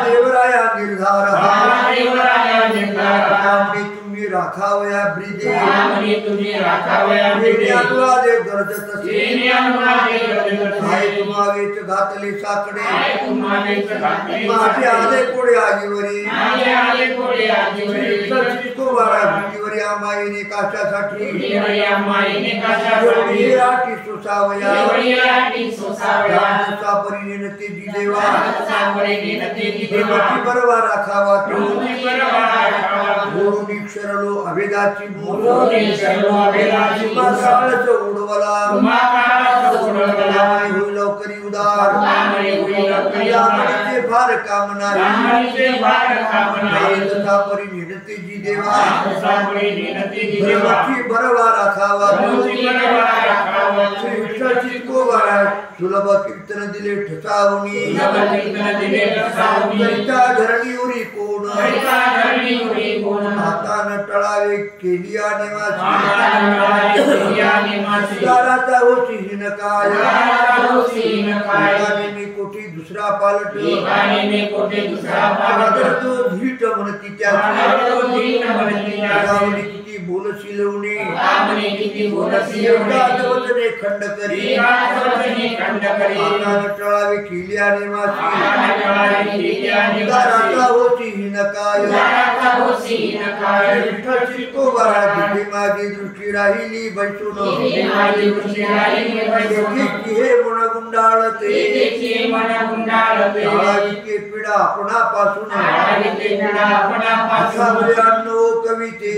देवराया झाला देवराया निर्धार निर्धार आम्ही तुम्ही राखावया ब्रिदे आम्ही तुम्ही राखावया मी अनुवादे गरजत असे येणे अनुवादे गरजत काय असे. तुम्हा वेच घातले साकडे काय तुम्हा वेच घातले माझे आले साकडे. कोडे आजीवरी माझे आले कोडे आदिवरी चित्कोबारा भीतीवरी आमाईने काशासाठी देवया माईने कशासाठी एवढी राठी सोसावया एवढी राठी सोसावया राजसा परिणेन ते देवा सावरे नेनते देवाची देवा बरवा राखावा तू प्रभूची बरवा राखावा गुरुनी क्षरलो अभेदाची गुरुनी शरणो अभेदाची काळच उडवला तुम्हा काळात उडवला त्यामुळे होईल लवकरी उदार त्यामुळे होईल लवकरी उदार. त्यामुळे फार कामना ब्राह्मणीचे भार कामना तथा परिणेन ते देवा सावरे नेनते देवा देवाची बरवा राखावा प्रभूची बरवा राखावा श्री विठ्ठल चित्कोबारा सुलभ कीर्तन दिले ठसावणी नवकीर्तन दिले कसावणी करिता धरणीवरी कोण कैसा धरणी उरी कोण हातान टळावे केलिया निवासी माता केलिया निवासी दाराचा होती हिनकाय राजारोसीन काय एकाने कोठी दुसरा पालट एकाने कोठे दुसरा आदर पालट तो धीट म्हणती त्याची आदर तो धीट म्हणती त्याची. रावणी किती बोल बोलशिलवणे कामने किती बोलशिलवणे एकाच खंड करी खंड करी आकान टळावे केली आणि मासी दाराचा होती हिनकाय विठ्ठल चित्तो बरा जिथे माझी दृष्टी राहिली बैसून हे गुंडाळते पिढा आपणापासून अन्न कविते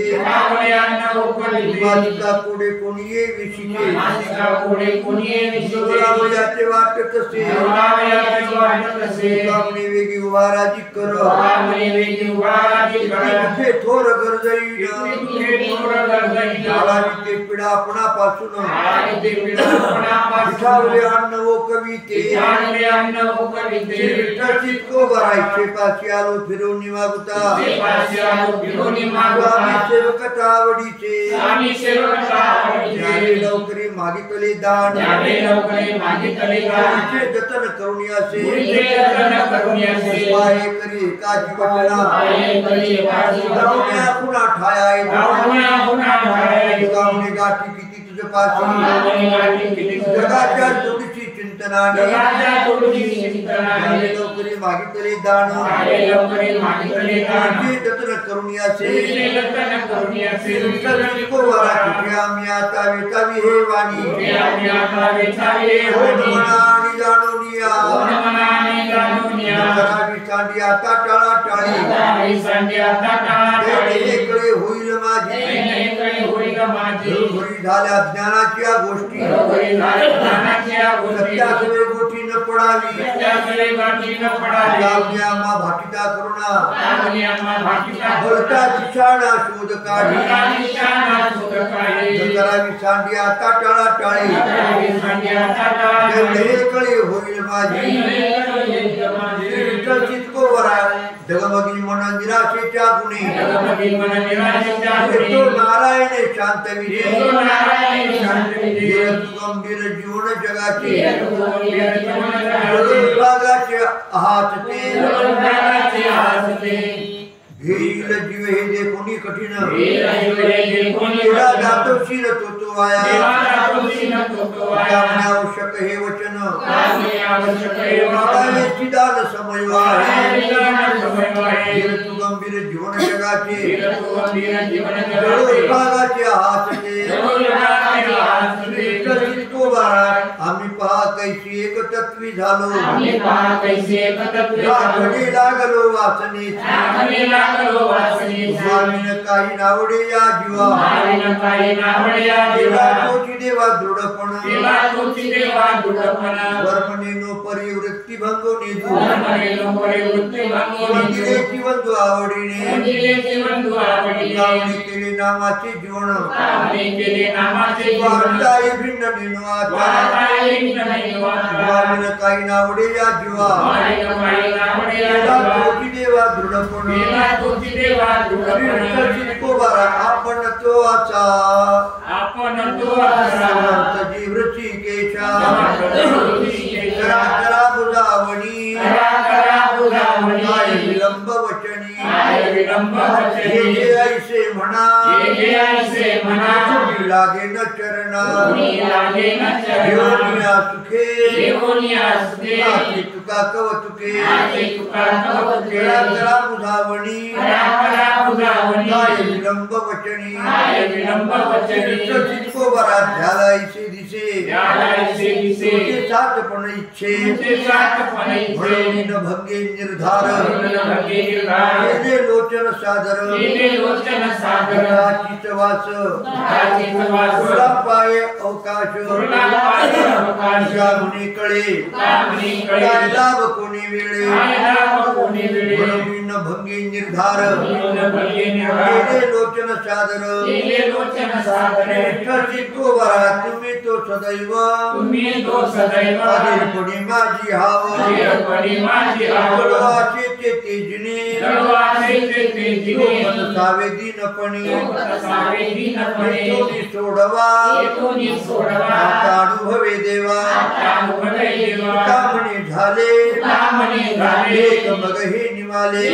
मासिका पुढे कोणी ये विशिके याचे वाटत असे कामने वेगी उभाराजी कर थोर गरजई पिढा आपणापासून अन्न कविते चितको भरायचे पाशी आलो फिरवून मागुता सेवकता आवडीचे लवकरी मागितले दान जतन करून असे करी एकाची वचना पुन्हा ठाया गाठी किती तुझ पाशी जगाच्या जोडीची चिंतनाने लवकरी मागितले दान जतन करून असे आम्ही आता वेचावी हे वाणी सांडी आता टाळा टाळी होईल माझी झाल्या ज्ञानाच्या गोष्टी गोष्टी न पडावी भाटिता करुणा बोलता दिशाणा शोध काढी करावी सांडी आता टाळा टाळी कळे होईल माझी चितको वरा जगमगी मन निराशेच्या गुणे नारायण शांत गंभीर जीवन जगाचे विभागाचे आहात ते घेईल जीव हे जे कोणी कठीण जातो शिर तो आया आवश्यक हे वचन चिदान समय तू गंभीर जीवन जगाचे विभागाचे आहात आम्ही पहा कैसी एक तत्वी झालो लागलो वासने स्वामीन काही नावडे या जीवा देवा दृढपण वर्मनेनो परिवृत्ती भंगोने मंदिरेची बंधू आवडीने लावणी केले नामाचे जीवन वार्ताई भिन्न नेनो आता स्वामीन काही नावडे या जीवा देवा दृढपण आपण तो आचा ऋषिकेशा करा बुधावणी विलंब वचनी ऐसे म्हणा लागे न चरणा सुखे तुका कवतुके करा बुधावणी विलंब वचनी चितको बरात झाला ऐसे दिसे सातपण इच्छे भंगे निर्धार लोचन सादर चितवास पाय अवकाश कळे लाभ कोणी वेळे भंगे निर्धार लोचन सादर चित्तो बरा तुम्ही तो सदैव पडी माझी हाव तेजने सावे दीनपणी सोडवा अनुभवे देवा कामने झाले एक मग हे निमाले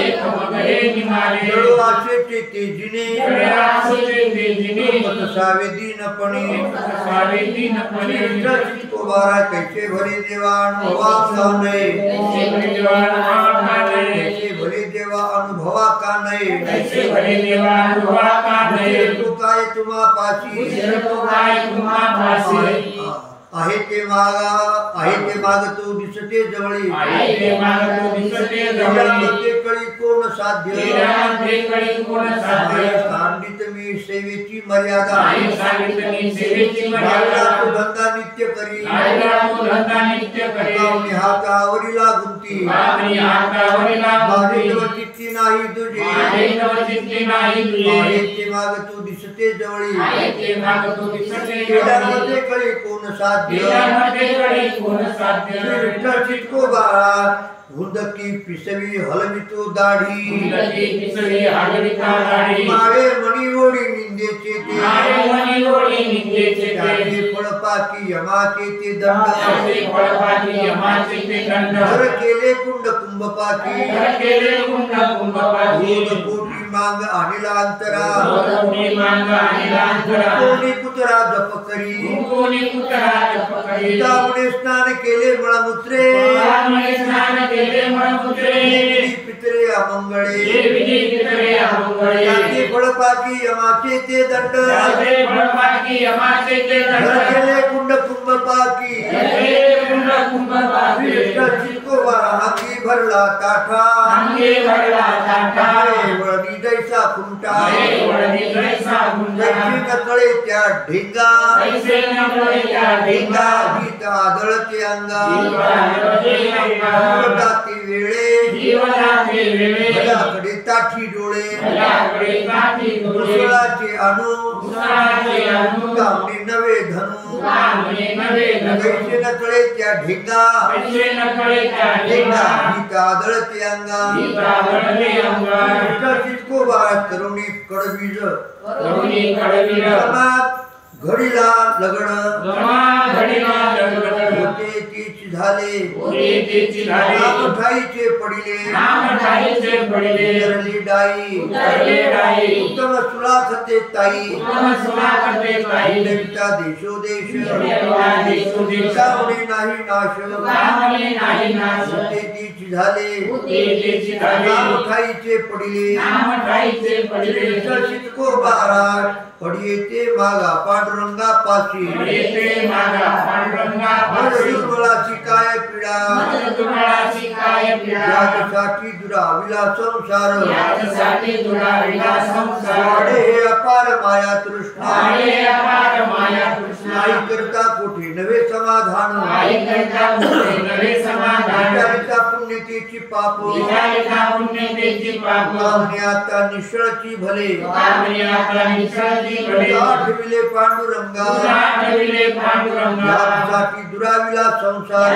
जळू आशेचे तेजीने सावे दीनपणे बारा कैसे भरे देवा अनुभवा का नये कैसे भरे देवा अनुभवा का नये तो काय तुम्हा पाशी आहे ते माग तो दिसते जवळी कळी कोण साध्य सांगित मी सेवेची मर्यादा धंदा नित्य करी हातावरीला गुंती चित्ती नाही तुझे ते माग तू दिसते जवळी कळी कोण साध्य चिटको बाळा हुंदकी पिसवी हलवितो दाढी माळे मणी ओढी निंदेचे ते फळपाकी यमाचे ते दंड घर केले कुंड कुंभपाकी कोटी मांग आणिला अंतरा कोणी कुतरा जप करी त्यामुळे स्नान केले मळमुत्रे पितरे अमंगळे फळपाकी यमाचे ते दंड केले कुंड कुंभपाकी हाती भरला ताठा वळणी जैसा खुंटा नकळे त्या ढेंगा गीत आदळते अंगा वेळे भल्याकडे ताठी डोळे मुसळाचे अणू कामने नवे धनु कैसे नकळे त्या ढेंगा गीत आदळते अंगा चितको बाळ करुणी कडबीज घडीला लग्न होते तीच झाले ठाईचे पडिले धरली डाई उत्तम सुलाखते ताई देविता देशोदेश कामणे नाही नाश होते तीच झाले ठाईचे पडिले चितको बारा पडिये मागा पांडुरंगा पाशी दुर्बळाची काय पीडा यासाठी दुराविला संसार वाढे हे अपार माया तृष्णा आई करता कोठे नवे समाधान विचारिता पुण्यतेची पाप आता निश्चळची भले आठविले पांडुरंगा यासाठी दुराविला संसार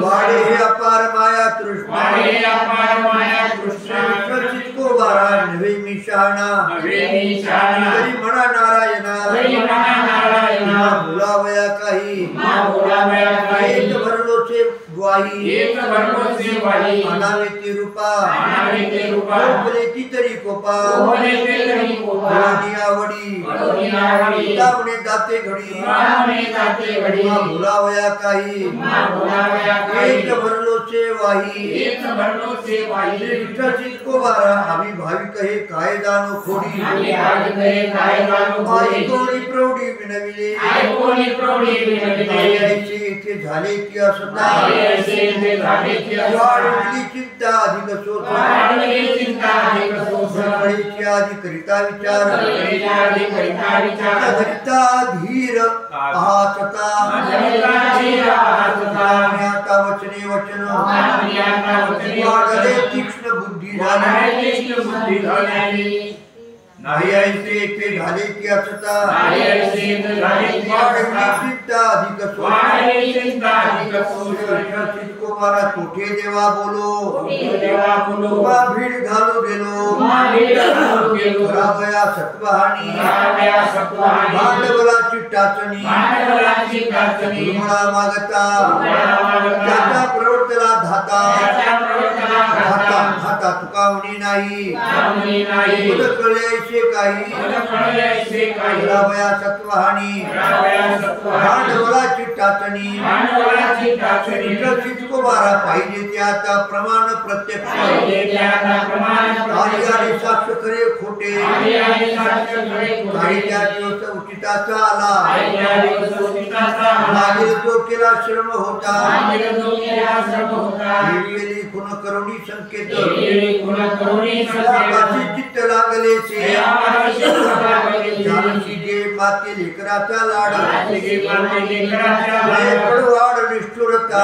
वाढे हे अपार माया तृष्णा चितको बारा नवे मी शहाणा तरी म्हणा नारायणा बोलावया काही एक भरलोचे ग्वाही अनावेती रूपा बोले तरी कोपा आवडी दावणे जाते घडी बोलावया काही एक भरलोचे वाही चितको बारा आम्ही भाविक हे काय जाणो खोडी आई कोणी प्रौढी विनविले इथे झाले की असता वाढली चिंता अधिक सोची आधी करिता विचार करिता धीर आहातता आता वचने वचन वाढले तीक्ष्ण बुद्धी झाली नाही ऐसे ते झाले की असता चिंता अधिक सोच तुम्हाला कोठे देवा बोलो देवा बोलो तुम्हा भीड घालू गेलो रावया सत्वहानी भांडवलाची टाचणी तुम्हाला मागता त्याच्या प्रवृत्तीला धाता हाता तुकावणी नाही कळयायचे काही रावया सत्वहानी भांडवलाची टाचणी चितकोबारा पाहिजे ते आता प्रमाण प्रत्यक्ष आणि साक्ष खरे खोटे काही त्या दिवस उचिताचा आला मागील जो केला श्रम होता खुन करुणी संकेत चित्त लागले जे माते लेकराचा लाड वाढ निष्ठुरता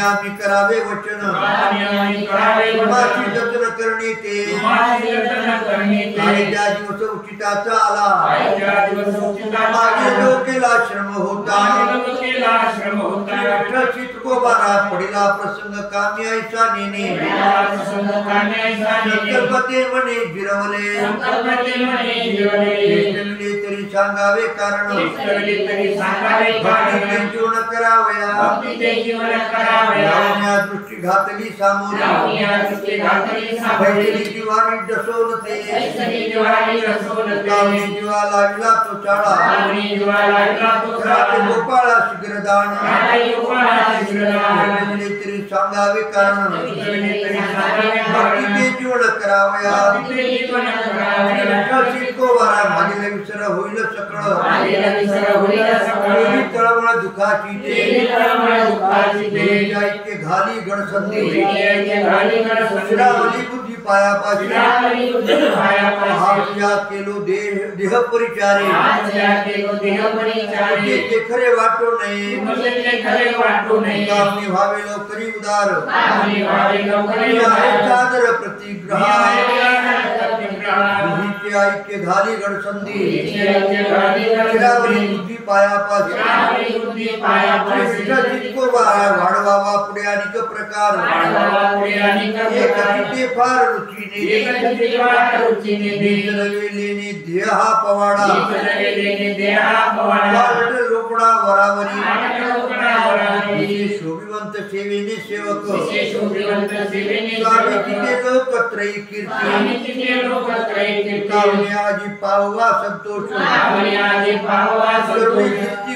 आम्ही करावे वचन माझी जतन करणे ते आणि त्या दिवस उचिताचा आला मागे जो केला श्रम होता चितकोबारा पडिला प्रसंग कामी ऐसा नेणे संकल्पते म्हणे जिरवले तरी सांगावे कारण जीवन करावया दृष्टी घातली सामोरी जीवानी डसवते जीवा लागला तो चाळा गोपाळा शीघ्रदान तरी सांगावे कारण भक्तीचे जीवन करावया चितकोबारा माझे विसर होईल सकळ तळमळ दुखाची घाली गणसंधी शिरावली बुद्धी पायापाशी केलो देह परिचारे ते खरे वाटो नाही कामनी व्हावे लवकरी उदार सादर प्रतिग्रह ऐक्य घाली गणसंधी शिरावली बुद्धी पायापाशी चितकोबारा वाढवावा पुढे अनेक प्रकार एक फार रुचीने देह हा पवाडा रोकडा वरावरी शोभिवंत सेवेने सेवक लोकत्रयी कीर्ती आजी पाहवा संतोष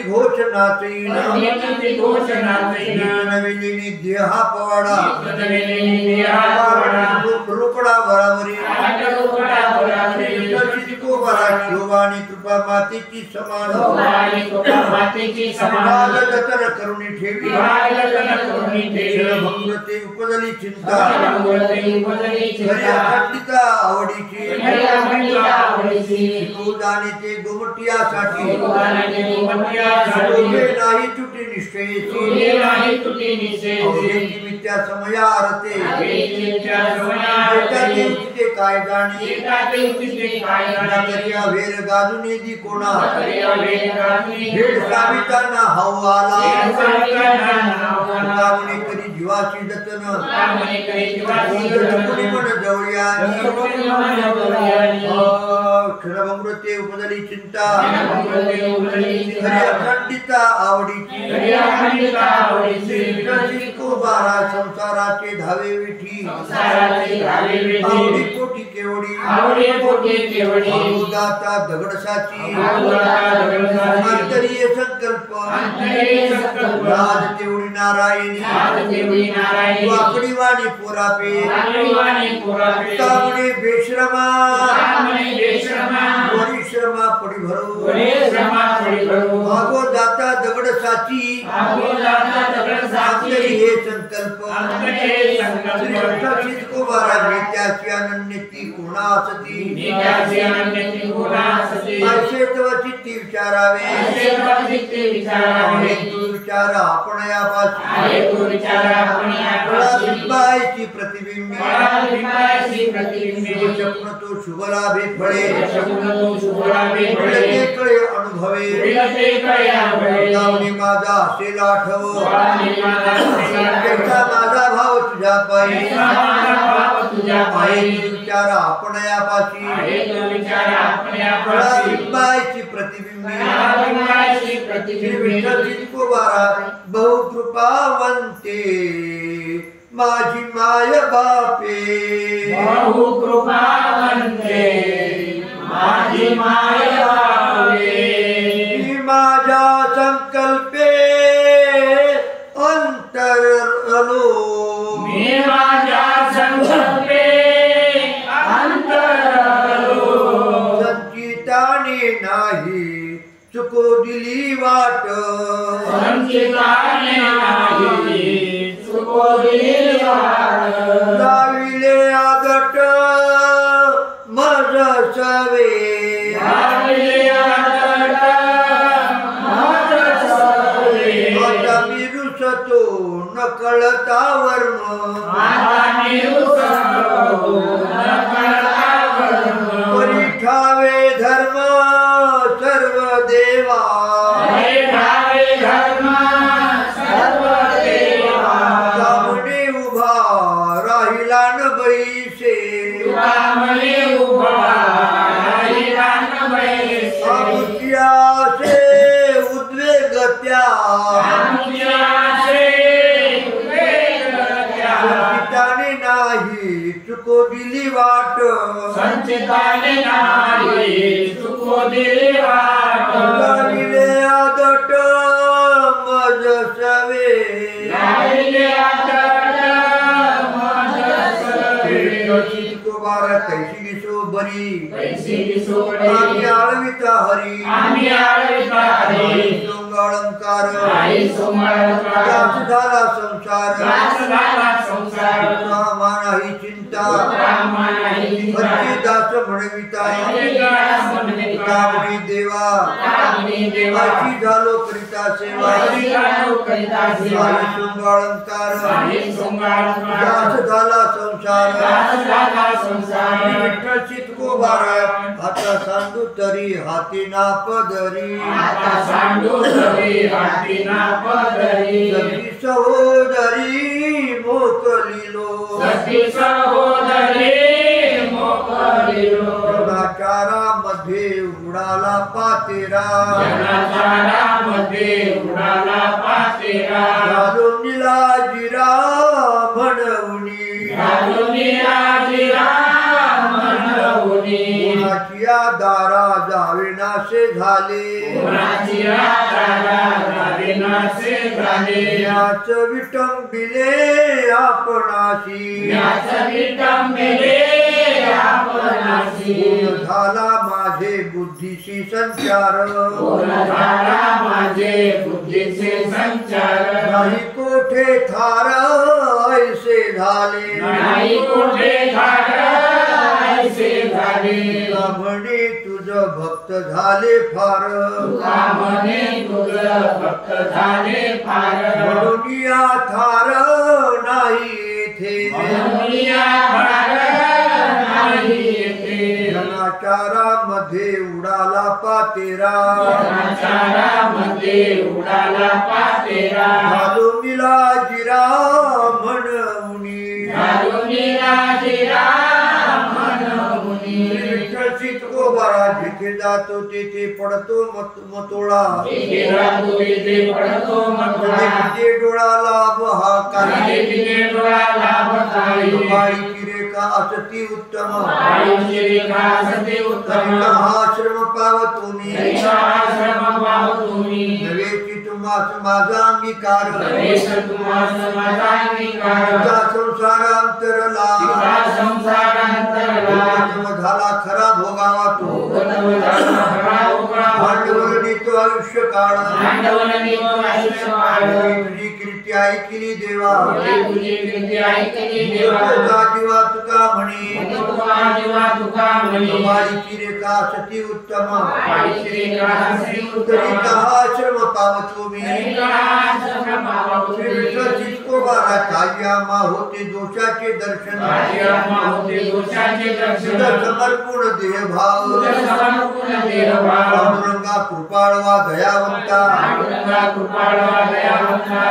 घोषणा नवीन देहा पवाडा रोकडा वरावरी शोभानी कृपा मातेची समान जतन करुणी ठेवी भंगते उपजली चिंता खंडिता आवडीची ते गोमटियासाठी नाही तुटी निश्चयची मिथ्या समयारते काय जाणे वेर गाजून दी कोणा भेड साविताना हवाला करी जीवाची जतन जवळ्या क्षणभंगते उपजली चिंता अखंडिता आवडीची चितकोबारा संसाराचे धावे विठी आवडी पोटी केवडी दाता दगडसाची अंतरीय संकल्प राज तेवढी नारायणी वाकडी वाणी पोरापे तामणे बेश्रमा परिश्रमा पडी भरो भागो दाता दगडसाची अंतरी हे संकल्प चितकोबारा नेत्याची अनन्यती कोणा असती चित्ती विचारावे चित्ते विचारावे तू विचार आपण यापाशी आहे तो विचार आपण यापाशी बिंबायची प्रतिबिंबी बिंबायची प्रतिबिंबी स्वप्न तो शुभलाभे फळे शकुन तो शुभलाभे फळे ते कळे अनुभवे विलते कळे अनुभवे लावणी माझा असेल आठव वाणी माझा असेल त्याचा माझा भाव तुझ्या पायी माझा भाव तुझ्या पायी तू विचार आपण यापाशी आहे तो विचार आपण यापाशी बिंबायची प्रतिबिंबी बिंबायची श्री प्रतिबिंबी विठ्ठल चितकोबारा बहु कृपावंते माझी माय बापे बहु कृपावंते माझी माय बापे मी माझ्या संकल्पे अंतरलो मी माझ्या संकल्पे अंतरलो संचिताने नाही चुको दिली वाट संचिताने नाही चुको दिली वाट लाविले आदट मज सवे लाविले आदट मज सवे आता मी रुसतो न कळता वर्म आता मी रुसतो न कळता वर्म परिठावे धर्म सर्व देवा हे ठावे धर्म सर्व देवा सामने उभा राहिला न बैसे तुकामले उभा राहिला न बैसे आमुष्यासे उद्वेग त्या आमुष्यासे उद्वेग त्या संचिताने नाही चुको दिली वाट संचिताने नाही चुको दिली वाट लाविले आदट मज सवे लाविले आदट मज सवे चितकोबारा कैसी दिसो बरी कैसी दिसोडी आम्ही आळविता हरी आम्ही आळविता हरी सोंगाळंकार आई सोमळकार दास झाला संसार दास झाला संसार रामा नाही चिंता रामा नाही चिंता हरी दास म्हणविता हरी दास म्हणविता कामणी देवा कामणी देवा अशी झालो करिता सेवा हरी झालो करिता सेवा आई सोंगाळंकार आई सोमळकार दास झाला संसार दास झाला संसार विठ्ठल चितकोबारा आता सांडू तरी हाती ना पदरी आता सांडू तरी हाती ना पदरी सखी सहोदरी मोकलिलो सखी सहोदरी मोकलिलो जनाचारामध्ये उडाला पातेरा जनाचारामध्ये उडाला पातेरा झालो निलाजिरा म्हणवणी घालून राजिरा म्हणवणी उन्हाची दारा जावेनासे झाले उन्हाची राजा विनाशे झाले याच विटंबिले आपणाशी याच विटंबिले आपणाशी झाला माझे बुद्धीशी संचार पूर्ण झाला माझे बुद्धीचे संचार नाही कोठे थार ऐसे झाले नाही कुठे ऐसे झाले म्हणे तुझ भक्त झाले फार तुका म्हणे तुझं भक्त झाले फार म्हणून या थार नाही येथे म्हणूया फार नाही येते जनाचारामध्ये उडाला पातेरा जनाचारामध्ये उडाला पातेरा घालून निलाजिरा म्हणूनी घालून राजिरा म्हणूनी विठ्ठल चितकोबारा जिथे जातो तेथे पडतो मतोळा तिथे राहतो तिथे पडतो मतोळा तिथे डोळा लाभ हा काही तिथे डोळा लाभ काही बाळीची रेखा असती उत्तम काळीची रेखा सते उत्तम तरी हा श्रम पाव तुम्ही तैसा आश्रम पाव तुम्ही नव्हेची तुम्हास माझा अंगीकार नवेश तुम्हास माझा अंगीकार तुझा संसार अंतरला तिचा संसारांतरला झाला खरा भोगावा तो भोगतव झाला खरा भोगा भांडवल नेतो आयुष्य काळ भांडवल निवड आयुष्य काळ तुझी कीर्ती ऐकली देवा तुझी कीर्ती ऐकली देवा तुझा जीवा तुका म्हणे तुका जीवा तुका म्हणे बाळीची रेखा सती उत्तम काळीची रेखा सते तरी उत्तम हा श्रम पावतो मी विठ्ठल चितकोबारा कायमा होते दोषाचे दर्शन समर्पण देहभाव पांडुरंगा कृपाळवा दयावंता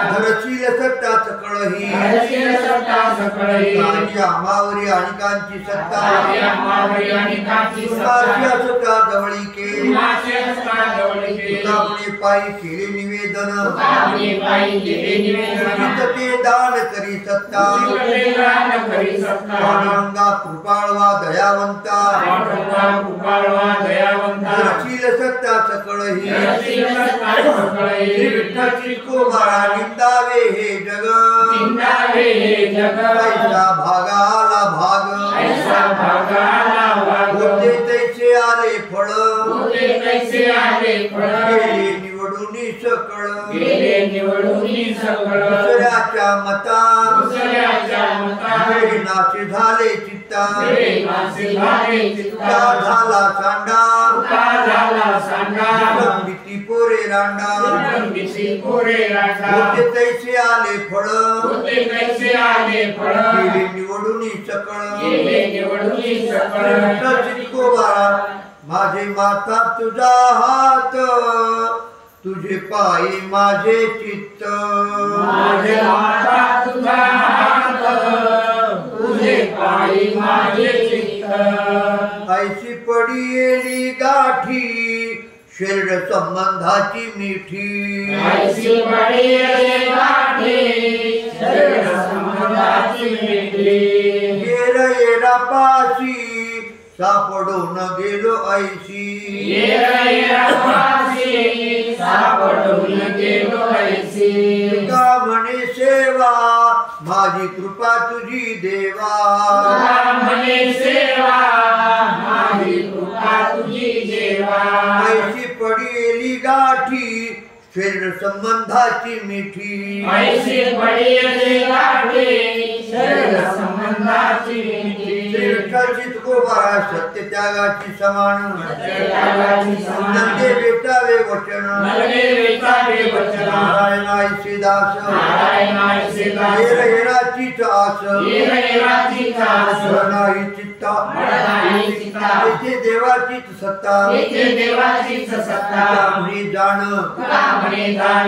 धरशील सत्ता सकळही आमावरी अनिकांची सत्ता सत्ता जवळीके तुझापणे पायी केले निवेदन ते दान करी सत्ता पांडुरंगा कृपाळवा दयावंता धरशील सत्ता सकळही विठ्ठल चितकोबारा निंदावे हे जग पैसा भागाला भाग होते तैसे आले फळ गेले निवडून सकळ दुसऱ्याच्या मता नाशे झाले चित्ता झाला सांडा भीती पोरे रांडा होते तैसे आले फळ गेले निवडून सकळ चितकोबारा माझे माता तुझा हात तुझे पायी माझे चित्त माझे माता तुझा हात तुझे पायी माझे चित्त ऐशी पडियेली गाठी शरीर संबंधाची मिठी ऐशी पडियेली गाठी शरीर संबंधाची मिठी येरा पाशी सापडून गेलो ऐशी सापडून गेलो ऐशी का म्हणे सेवा माझी कृपा तुझी देवा म्हणे सेवा माझी कृपा तुझी देवा ऐशी पडियेली गाठी शरीर संबंधाची मिठी ऐशी पडियेली गाठी शरीर संबंधाची मिठी विठ्ठल चितकोबारा सत्य त्यागाची समान नंदे वेचावे वचन नारायणाची दास हेराचीच आस नाही चित्ता येथे देवाचीच सत्ता म्हणे जाण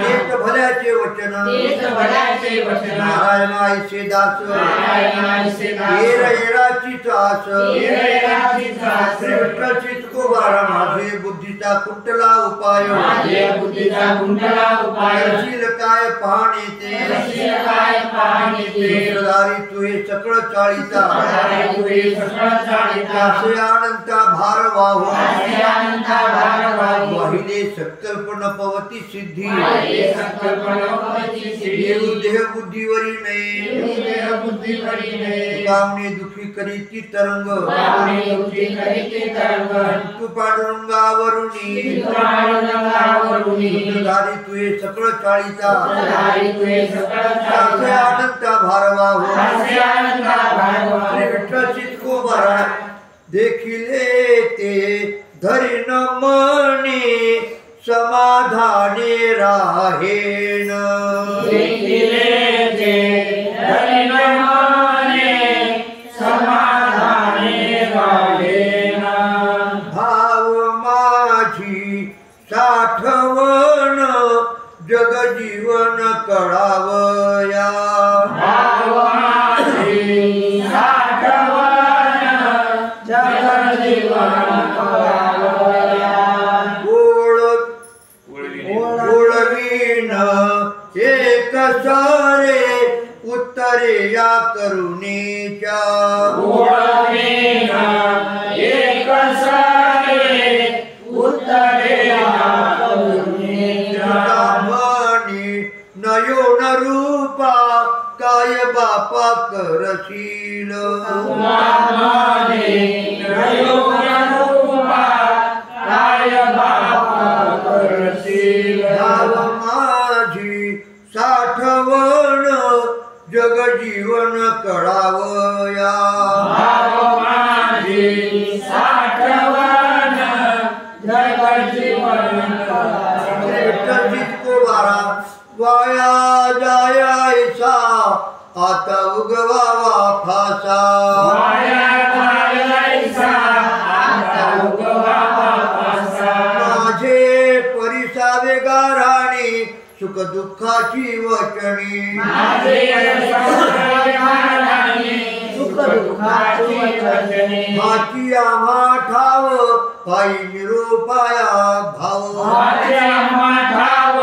एक भल्याचे वचन नारायणाचे दास हेराचीच आस विठ्ठल चितकोबारा माझे बुद्धीचा कुंटला उपाय करशील काय पाहणे ते सूत्रधारी तुहे सकळ चाळीचा असे अनंता भार वाहू वाहिले संकल्पन पवती सिद्धी येऊ देह बुद्धीवरी नाही कामने दुखी करीती तरंग तू पांडुरंगावरुणी सूत्रधारी तुहे सकळ चाळीचा असे अनंता भार वाहू विठ्ठल चितकोबारा देखिले ते धरिन मने समाधाने राहेन भाव माझी साठवण जग जीवन कळावया ओळवीन एक सारे उत्तरे या करुणेच्या नयोन रूपा काय बापा करशील माझी साठवण जग जीवन कळावया सारा वाया जायायचा आता उगवावा फासा वाया जायायचा आता उगवावा फासा माझे परिसावे गाराणे सुख दुःखाची वचनी माझे परिसावे गाराणे सुख दुःखाची वचनी माची आम्हा ठाव पायी निरोपाया भाव माझे आम्हा ठाव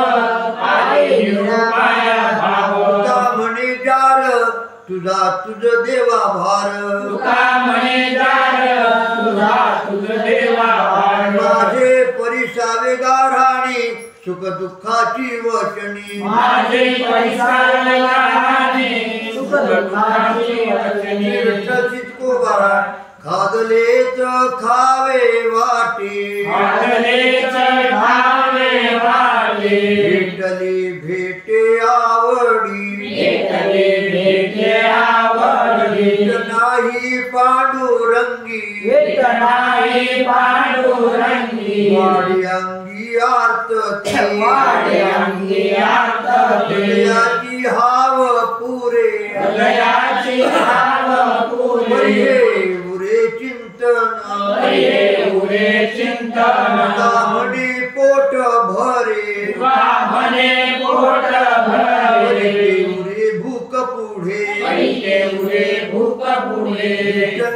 पायी निरोपाया भाव तुका म्हणे जार तुझा तुझ देवा भार तुका म्हणे जार तुझा तुझ देवा भार माझे परिसावे गाराणे सुख दुःखाची वचनी माझे परिसावे गाराणे सुख दुःखाची वचनी विठ्ठल चितकोबारा खादलेच खावे वाटे खादलेच खावे वाटे विठ्ठली भेटे आवडी भेटले भेटे आवडली नाही पांडुरंगी भेट नाही पांडुरंगी वाडी अंगी आर्तती वाडे अंगी आर्तते हृदयाची हाव पुरे हृदयाची हाव पुरे पहिले उरे चिंतन पहिले उरे चिंतन म्हणे पोट भरे म्हणे पोट भरे उरे भूक पुढे पहिले उरे भूक पुढे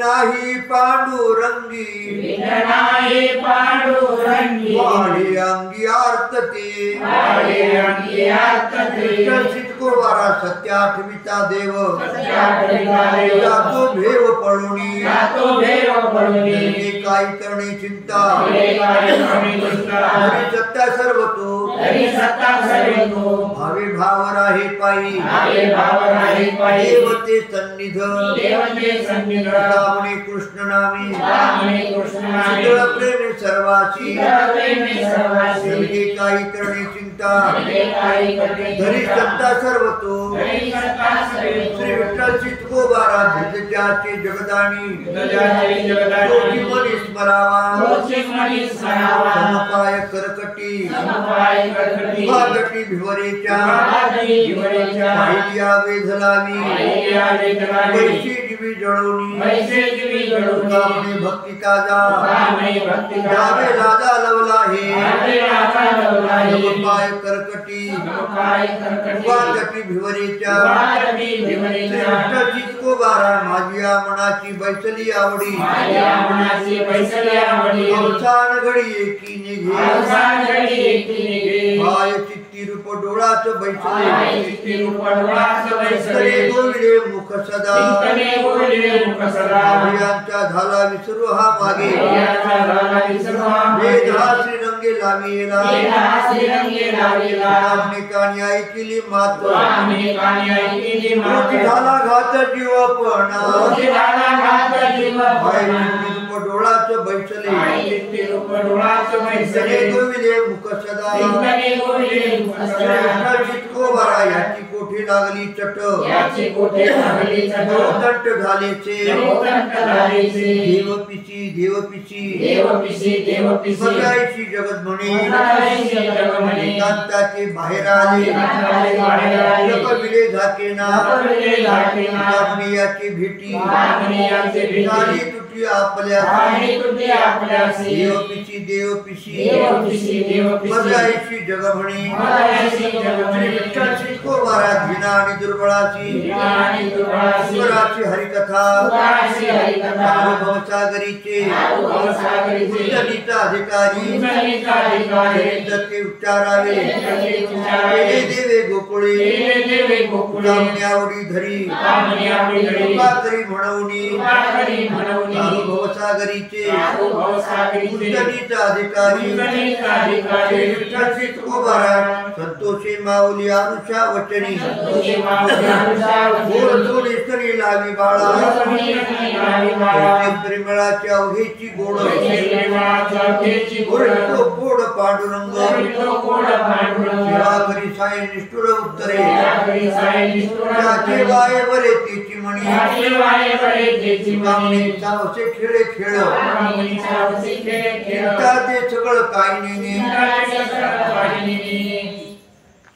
नाही पांडुरंगी भेट नाही पांडुरंगी वाडी अंगी आर्तते वाडे अंगी आर्तते चितकोबारा सत्य आठविता देव सत्याग्रहिता देव जातो भेव पळुनी जातो भेव पळुनी हे काही करणे चिंता हे काय कमी चिंता हरी सत्ता सर्व तो तरी सत्ता सर्वतो भावे भाव राहे पायी आपले भाव नाही पाहिजे देवते सन्निध देवते सन्निध रामणे कृष्ण नामी रामणे कृष्ण नामे शीतळ प्रेमे सर्वाची प्रेमे सर्वासी हे काही करणे चिंता हे काही करणे धरी सत्ता सर्व तो तरी सत्ता श्री सर्वतो विठ्ठल चितकोबारा धिजच्याचे जगदानी जगदाची योगी जगदाची मनी स्मरावा रोचिक मनी स्मरावा समपाय करकटी समपाय करकटी भागटी भिवरेच्या भागटी भिवरेच्या पाहिल्या वेधलावी पाहिल्या वेधलावी पैसे जीवी जळवणी पैसे जीवी जळवणी कामणे भक्ती काजा कामणे भक्ती काजा जावे लाजा लवला हे जावे लाजा लवला हे समपाय करकटी समपाय करकटी भागटी भिवरेच्या भागटी भिवरेच्या विठ्ठल चितकोबारा माझ्या मनाची बैसली आवडी माझ्या मनाची बैसली आवडी अवसान घडी एकी निघे अवसान घडी एकी निघे भाय चित्ती रूप डोळाच बैसले पाय चित्ती रूप डोळाच बैसले तरे गोविले मुख सदा चिंतने बोलले मुख सदा अभियांचा झाला विसरू हा मागे याचा झाला विसरू वेद हा श्रीरंगे लाविला वेदा श्रीरंगे लाविला आम्ही कानी ऐकिली मात आम्ही कानी ऐकिली मात मोठी झाला घात जीवपणा मोठी झाला घात जीव भाई चित्ती रूप डोळाच बैसले पाय चित्ती रूप डोळाच तरे बैसले गोविले मुख सदा चिंतने बोलले मुख सदा विठ्ठल चितकोबारा याची कोठी लागली चट याची कोठे लागली चटो तंट झालेचे नवतंट झालीचे देवपिची देवपिची देवपिसी देवपिसी सगळ्याची जगत म्हणे सगळ्याची जग म्हणे दांताचे बाहेर आले दांताचे बाहेर आले जपविले झाकेना जपविले झाकेना कामणी याची भेटी कामणी याची भेटी झाली तुटी आपल्या आणि तुझी आपल्यासी देवपिची देवपिशी देवपिसी देवपिसी सगळ्याची जग म्हणे सगळ्याची जग म्हणे विठ्ठल चितकोबारा धिना आणि दुर्बळाची आणि दुर्बळासी स्वराची हरिकथा सुराची हरिकथा अनुभव सागरीचे अनुभव सागरीचे उच्चनीचा अधिकारी उच्चनीचा अधिकारी ते उच्चारावे ते उच्चारावे. केले देवे गोकुळे देवे देवे गोकुळे कामणी आवडी धरी कामणी आवडी धरी कृपाकरी म्हणवणी कृपाकरी म्हणवणी अनुभव सागरीचे अनुभव सागरीचे उच्चनीचा अधिकारी उच्चनीचा अधिकारी विठ्ठल चितकोबारा संतोषी माऊली अनुषा वचनी तुझे माऊली अनुसावती. गोड सोडी स्तनी लावी बाळा तुझे लावी बाळा. प्रेमळाची अवघेची गोड तुझे प्रेमाच्या अखेरची गोड. गोड गोड पांडुरंग गोड गोड पांडुरंग. सेवा करी साई निष्ठुर उत्तरे त्याकरी साई निष्ठुर त्याचे वाय बरे तेची म्हणी त्याचे वाये बरे तेची म्हणी. कामणीचा असे खेळे खेळ कामणीचा वसी खेळ खेळ. त्या ते सगळं काही नेणे त्याचे सगळं वाहिनी.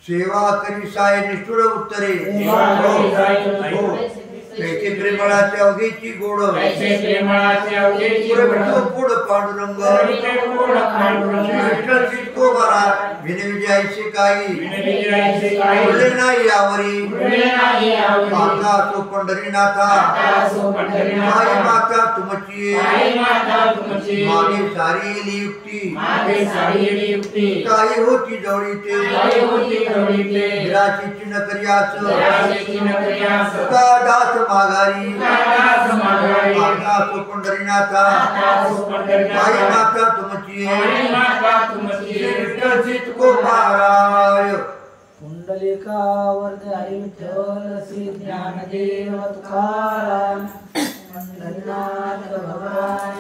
सेवा करी साय निष्ठुर उत्तरे सेवा करी साय निष्ठुर हो. कैसे प्रेमळाच्या अवघेची गोड कैसे प्रेमळाच्या अवघेची गोड पुढ पांडुरंग पुढ पांडुरंग विठ्ठल चित्तो बरा विनविजयाचे काही विनविजयाचे काही बोलले नाही यावरी बोलले नाही यावरी माता तो पंढरीनाथा माता सो पंढरीनाथा आई माता तुमची आई माता तुमची मागे सारी युक्ती मागे सारी युक्ती काही होती जवळीते काही होती जवळीते विराची चिन्ह करियास विराची न करियास का दास माघारी दास माघारी माता तो पंढरीनाथा माता सो पंढरीनाथा आई माता तुमची आई माता तुमची विठ्ठल चित्तो महाराय पुंडलिकावर्ध हरी विठ्ठल श्री ज्ञानदेव तुकाराम पंढरीनाथ भगवान